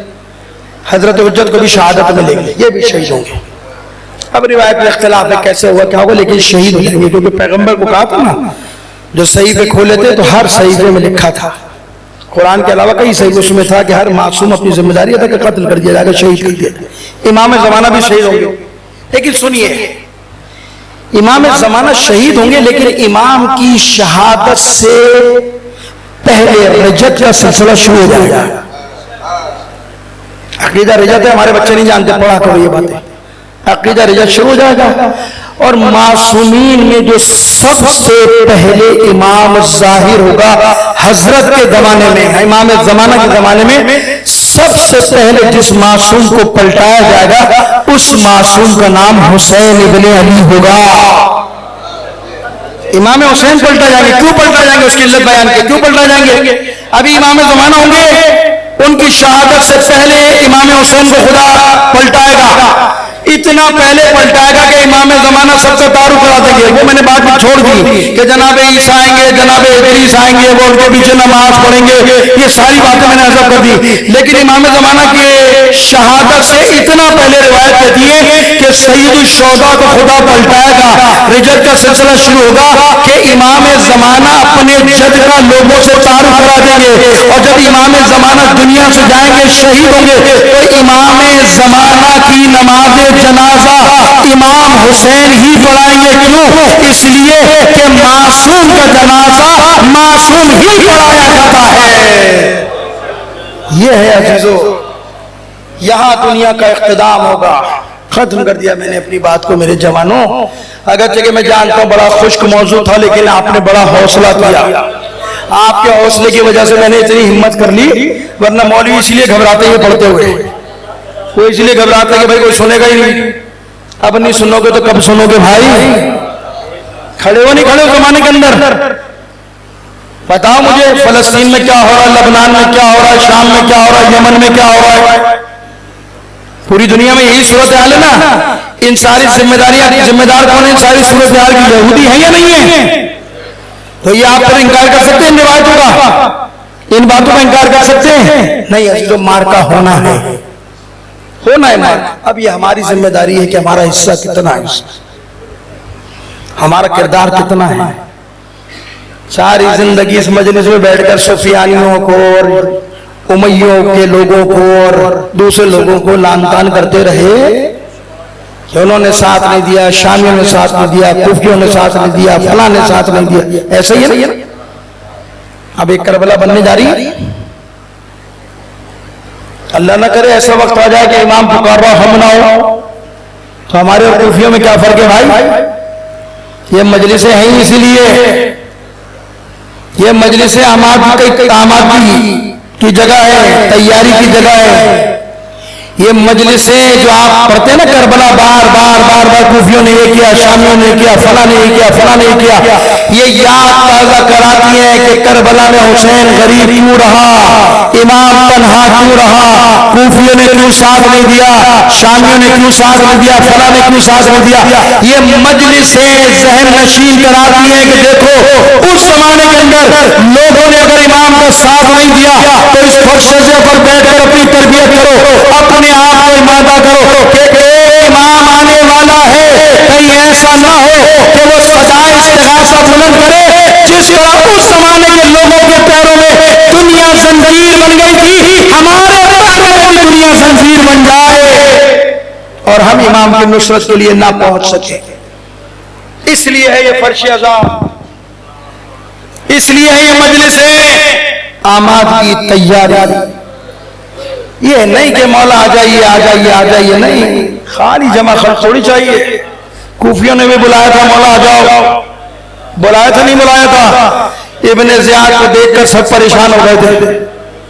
Speaker 2: حضرت حجت کو بھی شہادت ملے گی، یہ بھی شہید ہوں گے۔ اب روایت میں اختلاف ہے کیسے ہوا کیا ہوگا، لیکن شہید ہو جائیں گے، کیونکہ پیغمبر کو کہا تھا نا جو صحیفے کھولے تھے تو ہر صحیفے میں لکھا تھا، قرآن کے علاوہ کئی صحیفے اس میں تھا کہ ہر معصوم اپنی ذمہ داری ادا کہ قتل کر دیا جائے گا، شہید کر دیا جائے گا۔ امام زمانہ بھی شہید ہوں گے، لیکن سنیے امام زمانہ شہید ہوں گے لیکن امام کی شہادت سے پہلے رجت کا سلسلہ شروع ہو جائے گا۔ عقیدہ رجت ہے، ہمارے بچے نہیں جانتے، پڑھا کرو یہ باتیں، عقیدہ رجت شروع ہو جائے گا، اور معصومین میں جو سب سے پہلے امام ظاہر ہوگا حضرت کے زمانے میں، امام زمانہ کے زمانے میں سب سے پہلے جس معصوم کو پلٹایا جائے گا اس معصوم کا نام حسین ابن علی ہوگا۔ امام حسین پلٹا جائیں گے، کیوں پلٹا جائیں گے اس کی علت بیان کی، کیوں پلٹا جائیں گے؟ ابھی امام زمانہ ہوں گے، ان کی شہادت سے پہلے امام حسین کو خدا پلٹائے گا، اتنا پہلے پلٹائے گا کہ امام زمانہ سب سے تعارف کرا دیں گے۔ وہ میں نے بات بھی چھوڑ دی کہ جناب عیسیٰ آئیں گے، جناب ادریس آئیں گے، وہ ان کے پیچھے نماز پڑھیں گے، یہ ساری باتیں میں نے حذف کر دی، لیکن امام زمانہ کی شہادت سے اتنا پہلے روایت کہتی ہے کہ سید الشہداء کو خدا پلٹائے گا، رجت کا سلسلہ شروع ہوگا کہ امام زمانہ اپنے جد کا لوگوں سے تعارف کرا دیں گے، اور جب امام زمانہ دنیا سے جائیں گے شہید ہوں گے تو امام زمانہ کی نماز جنازہ امام حسین ہی پڑھائیں گے، کیوں؟ اس لیے کہ معصوم کا جنازہ معصوم ہی پڑھایا جاتا ہے۔ یہ ہے عزیزو یہاں دنیا کا اقتدام ہوگا۔ ختم کر دیا میں نے اپنی بات کو میرے جوانوں، اگرچہ کہ میں جانتا ہوں بڑا خشک موضوع تھا لیکن آپ نے بڑا حوصلہ کیا، آپ کے حوصلے کی وجہ سے میں نے اتنی ہمت کر لی، ورنہ مولوی اس لیے گھبراتے ہیں پڑھتے ہوئے، وہ اس لیے گھبراتا ہے کہ بھائی کوئی سنے گا ہی نہیں، اب نہیں سنو گے تو کب سنو گے بھائی؟ کھڑے ہو نہیں کھڑے ہو زمانے کے اندر؟ بتاؤ مجھے فلسطین میں کیا ہو رہا ہے، لبنان میں کیا ہو رہا ہے، شام میں کیا ہو رہا ہے، یمن میں کیا ہو رہا ہے؟ پوری دنیا میں یہی صورتحال ہے نا. ان ساری ذمہ دار کون ہے ان ساری صورتحال کی؟ یہودی ہیں یا نہیں ہیں؟ تو یہ آپ پر انکار کر سکتے ہیں ان روایتوں کا؟ ان باتوں کا انکار کر سکتے ہیں؟ نہیں. جو مارکا ہونا ہے مارکا. اب یہ ہماری ذمہ داری ہے کہ ہمارا حصہ کتنا ہے، ہمارا کردار کتنا ہے. ساری زندگی اس مجلس میں بیٹھ کر سفیانیوں کو اور امیوں کے لوگوں کو اور دوسرے لوگوں کو لان تان کرتے رہے کہ انہوں نے ساتھ نہیں دیا، شامیوں نے ساتھ نہیں دیا، کوفیوں نے ساتھ نہیں دیا، فلاں نے ساتھ نہیں دیا. ایسا ہی ہے. اب ایک کربلا بننے جا رہی ہے. اللہ نہ کرے ایسا وقت آ جائے کہ امام پکار رہا ہم نہ ہو تو ہمارے اور کوفیوں میں کیا فرق ہے بھائی؟ یہ مجلسیں ہیں اسی لیے، یہ مجلسیں آمادگی کی جگہ ہے، تیاری کی جگہ ہے. یہ مجلسیں جو آپ پڑھتے ہیں نا کربلا، بار بار کوفیوں نے یہ کیا، شامیوں نے کیا، فلاں نے یہ کیا، فلاں نے یہ کیا، یہ یاد تازہ کراتی ہے کہ کربلا میں حسین غریب کیوں رہا، امام تنہا کیوں رہا، کوفیوں نے کیوں ساتھ نہیں دیا، شامیوں نے کیوں ساتھ نہیں دیا، فلاں نے کیوں ساتھ نہیں دیا. یہ مجلسیں ذہن نشین کراتی ہیں کہ دیکھو اس زمانے کے اندر لوگوں نے اگر امام کا ساتھ نہیں دیا تو اس فرشتے پر بیٹھ کر اپنی تربیت کرو، اپنے آپ کو امادہ کرو کہ ایک امام آنے والا ہے، کہیں ایسا نہ ہو کہ وہ صدائے استغاثہ بلند کرے جس طرح اس زمانے کے لوگوں کے پیروں میں دنیا زنجیر بن گئی تھی، ہمارے پیروں میں بھی دنیا زنجیر بن جائے اور ہم امام کی نصرت کے لیے نہ پہنچ سکے. اس لیے ہے یہ فرش عذاب، اس لیے ہے یہ مجلسیں آمادگی تیاری. یہ نہیں کہ مولا آ جائیے نہیں، خالی جمع خرچ تھوڑی چاہیے. کوفیوں نے بھی بلایا تھا مولا آ جاؤ، بلایا تھا نہیں بلایا تھا؟ ابن زیاد کو دیکھ کر سب پریشان ہو گئے تھے،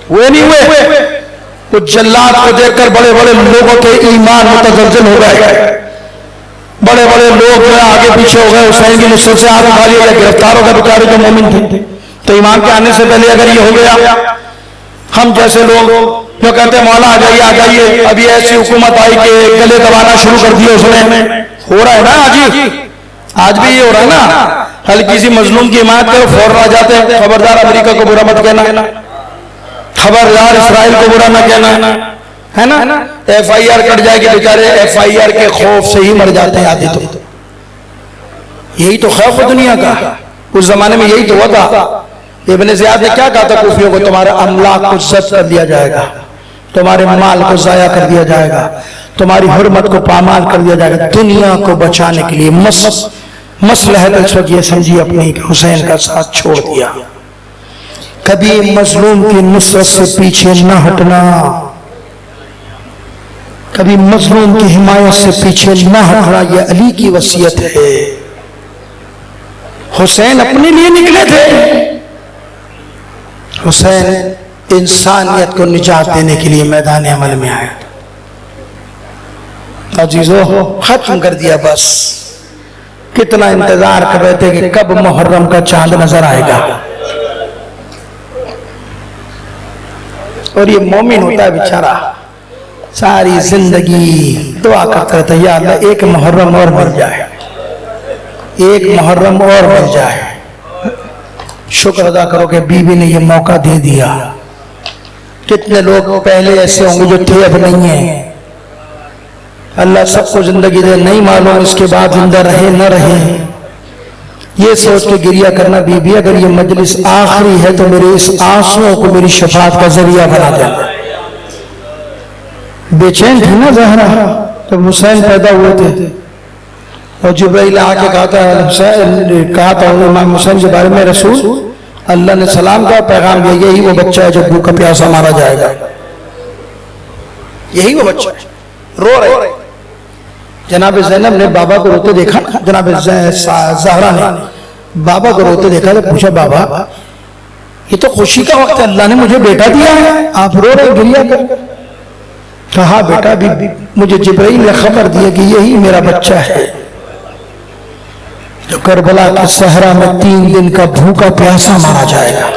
Speaker 2: وہ نہیں ہوئے. کچھ جلاد کو دیکھ کر بڑے بڑے لوگوں کے ایمان متزلزل ہو گئے، بڑے بڑے لوگ جو آگے پیچھے ہو گئے. حسین کی نصرت سے ہاتھ اٹھا لیا، گرفتار ہو گئے بیچارے جو مومن تھے. تو امام کے آنے سے پہلے اگر یہ ہو گیا، ہم جیسے لوگ جو کہتے ہیں مولا آ جائیے، ابھی ایسی حکومت آئی کہ گلے دبانا شروع کر دیا اس نے. ہو رہا ہے نا آج بھی یہ ہو رہا ہے نا. ہلکی سی مظلوم کی حمایت کرو فوراً آ جاتے ہیں، خبردار امریکہ کو برا مت کہنا، خبردار اسرائیل کو برا نہ کہنا، ہے نا. ایف آئی آر کٹ جائے گی، بیچارے ایف آئی آر کے خوف سے ہی مر جاتے ہیں آدھے. تو یہی تو خوف ہے دنیا کا. اس زمانے میں یہی تو ہوا تھا. ابن زیاد نے کیا کہا تھا کوفیوں کو؟ تمہارا املاک کو ضبط کر دیا جائے گا، تمہارے مال کو ضائع کر دیا جائے گا، تمہاری حرمت کو پامال کر دیا جائے گا. دنیا کو بچانے کے لیے مسئلہ ہے تو اس وقت یہ سمجھیے اپنی کہ حسین کا ساتھ چھوڑ دیا. کبھی مظلوم کی نصرت سے پیچھے نہ ہٹنا، کبھی مظلوم کی حمایت سے پیچھے نہ ہٹنا، یہ علی کی وصیت ہے. حسین اپنے لیے نکلے تھے، حسین انسانیت کو نجات دینے کے لیے میدان عمل میں آیا. عزیزو ختم کر دیا بس. کتنا انتظار کر رہے تھے کہ کب محرم کا چاند نظر آئے گا. اور یہ مومن ہوتا ہے بیچارہ ساری زندگی دعا کرتا رہتا ہے یا اللہ ایک محرم اور مل جائے، ایک محرم اور مل جائے. شکر ادا کرو کہ بیوی نے یہ موقع دے دیا. کتنے لوگ پہلے ایسے ہوں گے جو تھے اب نہیں ہیں. اللہ سب کو زندگی دے، نہیں معلوم اس کے بعد زندہ رہے نہ رہے. یہ سوچ کے گریہ کرنا بیوی اگر یہ مجلس آخری ہے تو میرے اس آنسوؤں کو میری شفاعت کا ذریعہ بنا دینا. بے چین تھی نا زہرا جب حسین پیدا ہوئے تھے اور جبرائیل آ کے کہا تھا امام حسین کے بارے میں رسول اللہ نے سلام کا پیغام دیا، یہی وہ بچہ ہے جو بھوکا پیاسا مارا جائے گا، یہی وہ بچہ ہے. رو رہے. جناب زینب نے بابا کو روتے دیکھا، جناب زہرا نے بابا کو روتے دیکھا تو پوچھا بابا یہ تو خوشی کا وقت ہے، اللہ نے مجھے بیٹا دیا ہے، آپ رو رہے گریہ کر. کہا بیٹا بھی مجھے جبرائیل نے خبر دی کہ یہی میرا بچہ ہے جو کربلا کے صحرا میں 3 دن کا بھوکا پیاسا مارا جائے گا.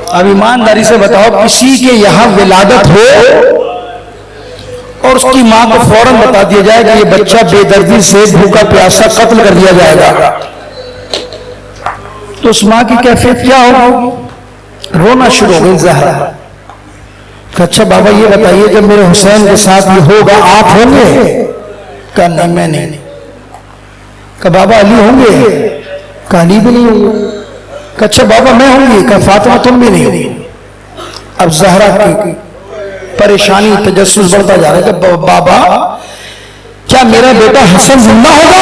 Speaker 2: اب ایمانداری سے بتاؤ کسی کے یہاں ولادت ہو اور اس کی ماں کو فوراً بتا دیا جائے کہ یہ بچہ بے دردی سے بھوکا پیاسا قتل کر دیا جائے گا تو اس ماں کی کیفیت کیا ہوگی؟ رونا شروع ہو گئی زہرا. کہ اچھا بابا یہ بتائیے جب میرے حسین کے ساتھ یہ ہوگا آپ ہوں گے؟ کہا نہیں میں نہیں. کہ بابا علی ہوں گے؟ کہ علی بھی نہیں ہوں گے. کہ اچھا بابا میں ہوں گی؟ کہ فاطمہ تم بھی نہیں ہوگی. اب زہرا کی پریشانی تجسس بڑھتا جا رہا ہے کہ بابا کیا میرا بیٹا حسن زندہ ہوگا؟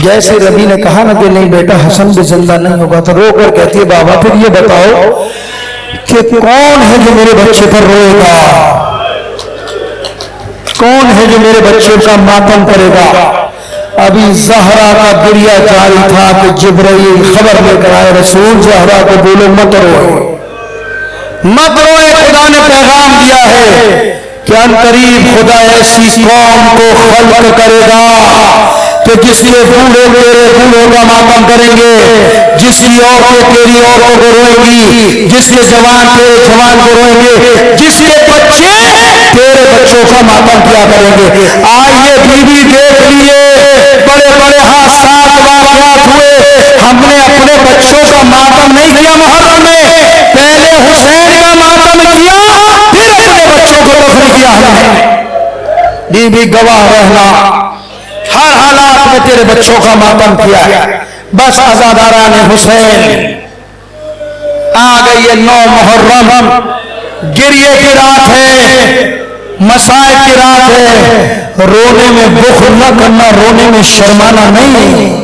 Speaker 2: جیسے ربی نے کہا نا کہ نہیں بیٹا حسن بھی زندہ نہیں ہوگا تو رو کر کہتی ہے بابا پھر یہ بتاؤ کہ کون ہے جو میرے بچے پر روئے گا؟ کون ہے جو میرے بچے کا ماتم کرے گا؟ ابھی زہرا کا دریا جاری تھا کہ جبرائیل خبر لے کر آئے رسول زہرا کو بولو مت روئے مت روئے. خدا نے پیغام دیا ہے کہ ان قریب خدا ایسی قوم کو خلق کرے گا کہ جس کے بوڑھے تیرے بوڑھوں کا ماتم کریں گے, جس کی عورتیں تیری عورتوں کو روئیں گی, جس کے جوان تیرے جوان کو روئیں گے, جس کے بچے تیرے بچوں کا ماتم کیا کریں گے. آئیے بیوی دیکھ لیے بڑے بڑے حادثات واقعات ہوئے, ہم نے اپنے بچوں کا ماتم نہیں کیا محرم میں, پہلے حسین کا ماتم کیا پھر اپنے بچوں کو دفن کیا. ہم نے بیوی گواہ رہنا ہر حالات میں تیرے بچوں کا ماتم کیا ہے. بس عزاداران حسین آ گئی ہے 9 محرم, گریے کی رات ہے, مسائب کی رات ہے. رونے میں بخل نہ کرنا, رونے میں شرمانا نہیں,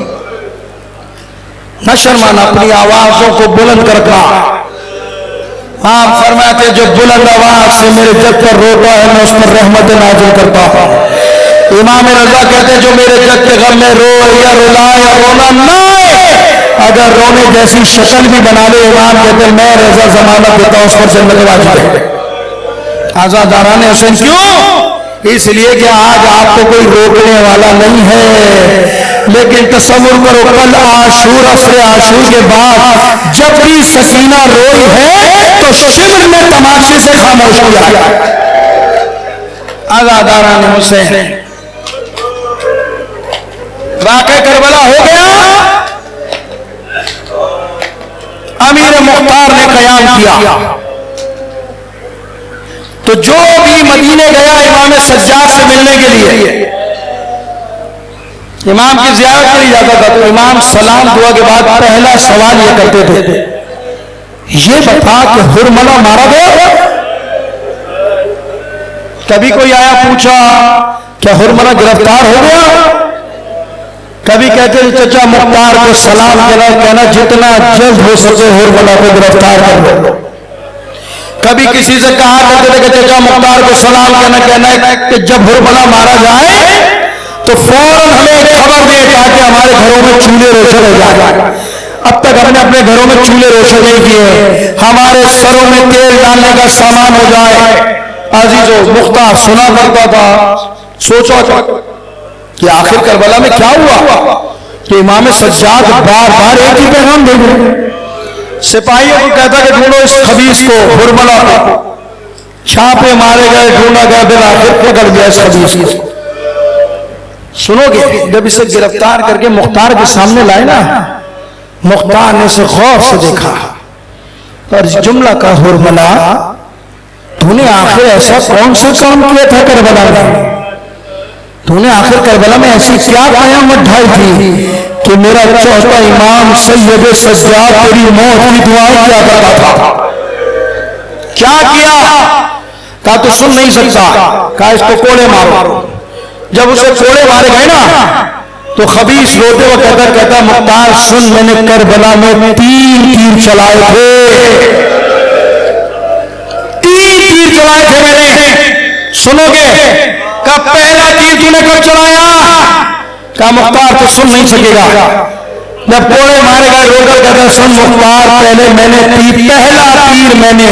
Speaker 2: نہ شرمانا, اپنی آوازوں کو بلند کرنا. آپ فرماتے جو بلند آواز سے میرے جگ پر روتا ہے میں اس پر رحمت نازل کرتا ہوں. امام رضا کہتے ہیں جو میرے جگ کے غم میں رو یا رلا یا رونا نہ آئے, اگر رونے جیسی شکل بھی بنا لے, امام کہتے ہیں میں رضا ضمانت دیتا ہوں اس پر جنت واجب ہے. عزاداران حسین کیوں؟ اس لیے کہ آج آپ کو کوئی روکنے والا نہیں ہے, لیکن تصور کرو کل عاشور عصر عاشور کے بعد جب بھی سکینہ روئی ہے تو شمر میں تماشے سے خاموش کیا ہے. عزاداران حسین واقع کربلا ہو گیا, امیر مختار نے قیام کیا تو جو بھی مدینے گیا امام سجاد سے ملنے کے لیے, امام کی زیارت کے لیے جاتا تھا تو امام سلام دعا کے بعد پہلا سوال یہ کرتے تھے یہ بتا کہ ہرملہ مارا گیا؟ کبھی کوئی آیا پوچھا کیا ہرملہ گرفتار ہو گیا؟ کبھی کہتے ہیں چچا مختار کو سلام کہنا جتنا جلد ہو سکے ہرملہ کو گرفتار کر لو. کبھی کسی سے کہا کرتے تھے کہ چچا مختار کو سلام کہنا ہے کہ جب ہرملہ مارا جائے تو فوراً ہمیں خبر دے تاکہ ہمارے گھروں میں چولہے روشن ہو جائے. اب تک ہم نے اپنے گھروں میں چولہے روشن نہیں کیے, ہمارے سروں میں تیل ڈالنے کا سامان ہو جائے. عزیزو مختار سنا کرتا تھا, سوچا کہ آخر کربلا میں کیا ہوا کہ امام سجاد بار بار ایک ہی پیغام دے گئے. سپاہیوں کو کہتا کہ ڈھونڈو اس خبیث کو, ہرملہ کو. چھاپے مارے گئے, ڈھونڈا گیا, پھر آخر پکڑ گیا اس خبیث کو. سنو گے جب اسے گرفتار کر کے مختار کے سامنے لائے نا, مختار نے اسے غور سے دیکھا اور جملہ کا ہرملہ تو نے آخر ایسا کون سا کام کیا تھا کربلا میں؟ تو نے آخر کربلا میں ایسی کیا قیامت ڈھائی تھی کہ میرا چوتھا امام سید سجاد تیری موت کی دعائیں کیا کرتا تھا؟ کیا کیا؟ کہا تو سن نہیں سکتا, کہا اس کو کوڑے مارو. جب اسے کوڑے مارے گئے نا تو خبیث روتے وہ کہتا مختار سن میں نے کربلا میں 3 تیر چلائے تھے, 3 تیر چلائے تھے میں نے. سنو گے کہا پہلا تیر تو نے کب چلایا؟ کہا مختار تو سن نہیں سکے گا. جب کوڑے مارے گئے رو کر کہتا سن مختار پہلے میں نے پہلا تیر میں نے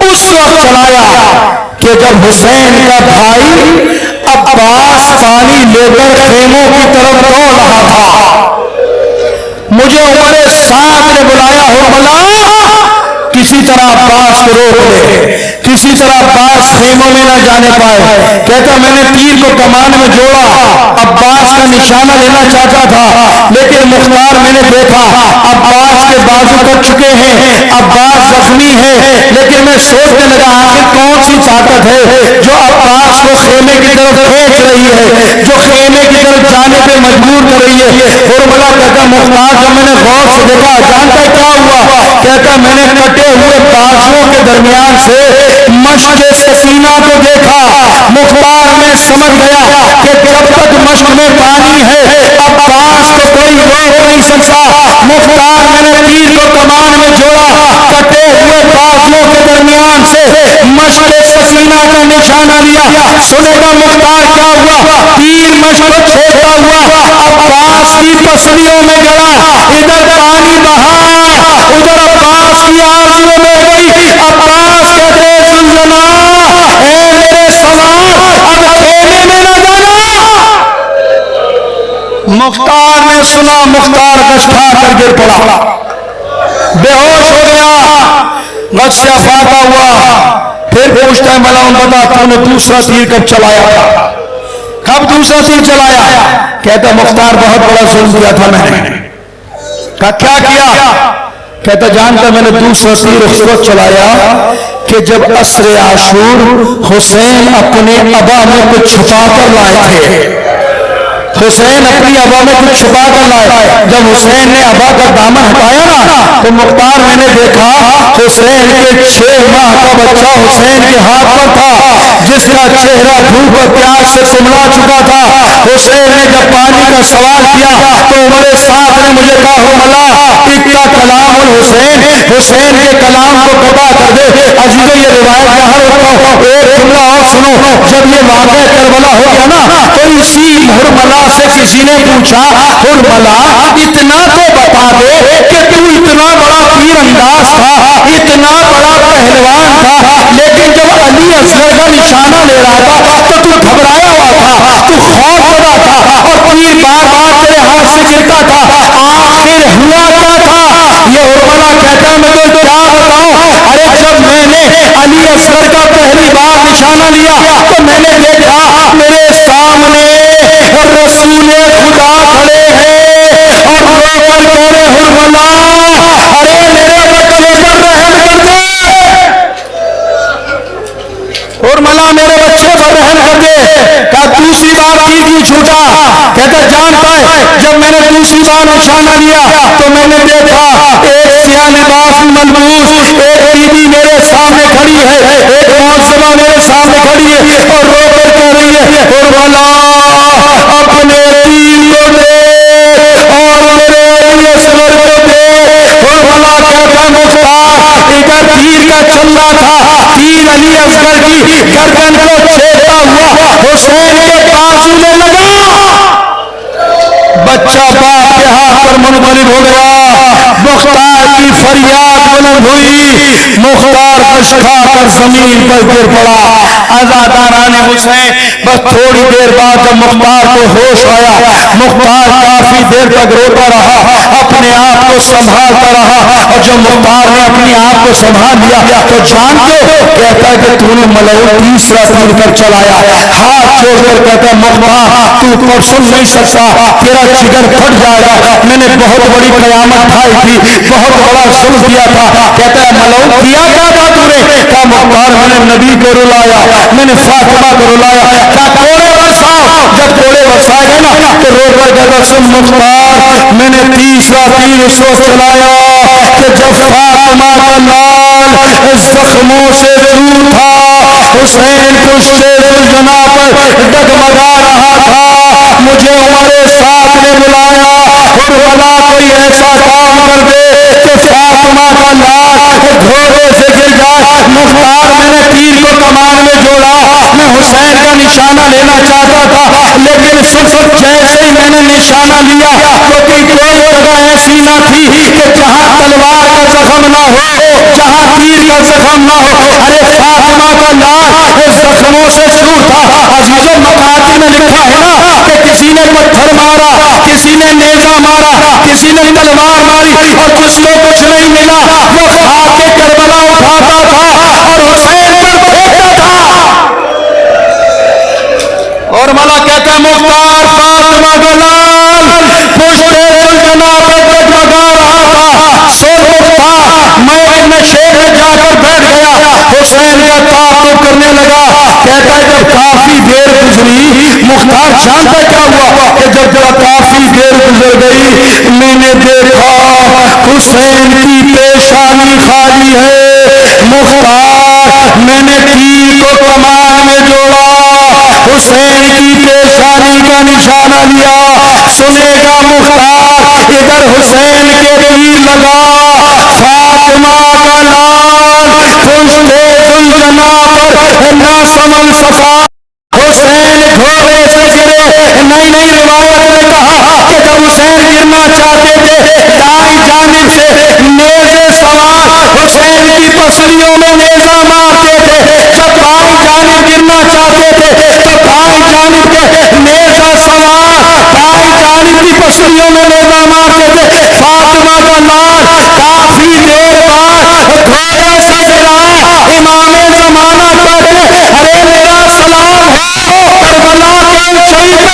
Speaker 2: اس وقت چلایا کہ جب حسین کا بھائی عباس پانی لے کر خیموں کی طرف دوڑ رہا تھا، مجھے عمر سعد نے بلایا حرملا کسی طرح عباس کو روک لے، کسی طرح عباس خیموں میں نہ جانے پائے۔ کہتا میں نے تیر کو کمان میں جوڑا، عباس کا نشانہ لینا چاہتا تھا، لیکن مختار میں نے دیکھا عباس کے بازو کٹ چکے ہیں، عباس زخمی ہے، لیکن میں سوچنے لگا آخر کون سی طاقت ہے جو عباس کو خیمے کی طرف کھینچ رہی ہے، جو خیمے کی طرف جانے پہ مجبور کر رہی ہے۔ حرملا کہتا مختار جب میں نے غور سے دیکھا جانتا کیا ہوا؟ کہتا میں نے کٹے ہوئے بازوؤں کے درمیان سے مشق سکینہ کو دیکھا۔ مختار میں سمجھ گیا کہ جب تک مشق میں پانی ہے عباس کو کوئی روک نہیں سکتا۔ مختار میں نے تیر کو کمان میں جوڑا، کٹے ہوئے بازوؤں کے درمیان سے مشق سکینہ کا نشانہ لیا۔ سنے گا مختار کیا ہوا؟ تیر مشق کو چھوڑتا ہوا عباس کی پسلیوں میں گیا، ادھر پانی بہا، ادھر عباس کی آنسویں بہ گئی۔ عباس کہتے زلزلہ اے میرے سوار اب خیمے میں نہ جانا۔ مختار نے سنا، مختار غش کھا کر گر پڑا، بے ہوش ہو گیا، غش سے افاقہ ہوا۔ پھر پوچھتا ہے ملاؤں بتا تو نے دوسرا تیر کب چلایا تھا؟ کب دوسرا تیر چلایا؟ کہتا مختار بہت بڑا ظلم کیا تھا میں نے۔ کہا کیا کیا؟ کہتا جانتا میں نے دوسرا تیر اس وقت چلایا کہ جب عصر عاشور حسین اپنے ابا میں کچھ چھپا کر لائے تھے، حسین اپنی ابا میں کچھ چھپا کر لائے۔ جب حسین نے ابا کا دامن ہٹایا نا تو مختار میں نے دیکھا حسین کے 6 ماہ کا بچہ حسین کے ہاتھ پر تھا، جس کا چہرہ دھوپ اور پیاس سے کملا چکا تھا۔ حسین نے جب پانی کا سوال کیا تو عمر سعد نے مجھے کہا حرملا اتنا کلام الحسین، حسین کے کلام کو قطع کر دے۔ عزیزو یہ روایت یہاں رکھو، ایک جملہ اور سنو۔ جب یہ واقعہ کربلا ہو گیا نا تو اسی حرملا سے کسی نے پوچھا حرملا اتنا تو بتا دے کہ تو اتنا بڑا تیر انداز تھا، اتنا بڑا پہلوان تھا، لیکن جب علی اصغر کا نشانہ لے رہا تھا تو تو گھبرایا ہوا تھا، تو خوف زدہ تھا اور تیر بار بار تیرے ہاتھ سے گرتا تھا، آخر ہوا کیا تھا؟ یہ حرملا کہتا ہے میں تو کیا بتاؤں، ارے جب میں نے علی اصغر کا پہلی بار نشانہ لیا تو میں نے دیکھا میرے سامنے رسول خدا کھڑے ہیں اور رو کر کہہ رہے حرملا ارے میرے بچے پر رحم کر دے، حرملا میرے بچے پر رحم کر دے۔ کہا دوسری بار تیر کیوں چھوٹا؟ کہتا جانتا ہے جب میں نے دوسری بار نشانہ لیا تو میں نے دیکھا ایک سیاہ لباس ملبوس ایک بی بی میرے سامنے کھڑی ہے، ایک معصبہ میرے سامنے کھڑی ہے اور رو کر کہہ رہی ہے حرملا اپنے تیر کو دے اور میرے علی اصغر کو دے۔ حرملا کہتا مختار ادھر تیر کا چلنا تھا، تیر علی اصغر کی گردن کو چھیڑتا ہوا حسین کے بازو میں لگا، بچہ باپ کے ہاتھ پر منقلب ہو گیا۔ مختار کی فریاد بلند ہوئی، مختار غش کھا کر زمین پر گر پڑا۔ عزاداران حسین بس تھوڑی دیر بعد جب مختار کو ہوش آیا، مختار کافی دیر تک روتا رہا، اپنے آپ کو سنبھالتا رہا، اور جب مختار نے اپنے آپ کو سنبھال لیا تو جانتے کہتا ہے کہ تو نے ملعون تیسرا تیر کر چلایا، ہاتھ چھوڑ کر کہتا مختار تو پر سن نہیں سکتا، تیرا جگر پھٹ جائے گا، میں نے بہت بڑی قیامت کھائی تھی، بہت بڑا ظلم کیا تھا۔ کہتا ہے ملعون کیا کیا تھا تو نے؟ کہا مختار میں نے نبی کو رلایا، میں نے فاطمہ کو رلایا۔ کہا کوڑے برساؤ، جب کوڑے برسائے گا نا تو رو کر کہتا سن مختار میں نے تیسرا تیر اس وقت چلایا کہ جب فاطمہ کا لال زخموں سے دور تھا، حسین کو شیر الجنا پر ڈگمگا رہا تھا، مجھے عمر سعد نے بلایا حرملا کوئی ایسا کام کر دے کہ فاطمہ کا لال گھوڑے سے گر جائے۔ مختار میں نے تیر کو کمان میں جوڑا، میں حسین کا نشانہ لینا چاہتا تھا، لیکن جیسے ہی میں نے نشانہ لیا تو کوئی
Speaker 3: جگہ ایسی نہ تھی کہ جہاں تلوار کا زخم نہ ہو، جہاں تیر کا زخم نہ ہو. ارے فاطمہ کا لال زخموں سے چور تھا. عزیزوں مقاتی میں لکھا ہے نا کہ کسی نے پتھر مارا، کسی نے نیزہ مارا، کسی نے تلوار ماری اور جس کو کچھ نہیں ملا وہ خاک کربلا اٹھاتا تھا اور حسین پر پھینکتا تھا. اور مولا کہتا ہے مختار فاطمہ کا لال پشتے سلطنہ پہ جگمگا رہا تھا، سوچ تھا. میں اپنے شیر میں جا کر بیٹھ گیا. حسین کا تعاقب کرنے لگا. کہتا ہے جب کافی دیر گزری، مختار جانتا کیا ہوا کہ جب کافی دیر گزر گئی میں نے دیکھا حسین کی پیشانی خالی ہے. مختار میں نے تیر کو کمان میں جوڑا، حسین کی پیشانی کا نشانہ لیا. سنے گا مختار ادھر حسین کے تیر لگا. فاطمہ کا لال پشتے سلطنہ پر ناسمن صفا حسین گھوڑے سے گرے. نہیں روایت میں کہا کہ جب حسین گرنا چاہتے تھے دائیں جانب سے نیزے سوار حسین کی پسلیوں میں نیزہ مارتے تھے. جب بائیں جانب گرنا چاہتے تھے تو بائیں جانب کے نیزہ سوار بائیں جانب کی پسلیوں میں نیزہ مارتے تھے. فاطمہ کا لال کافی دیر بعد گھوڑے سے گرا. امام زمانہ کہتے ارے میرا سلام ہے کربلا کے شہید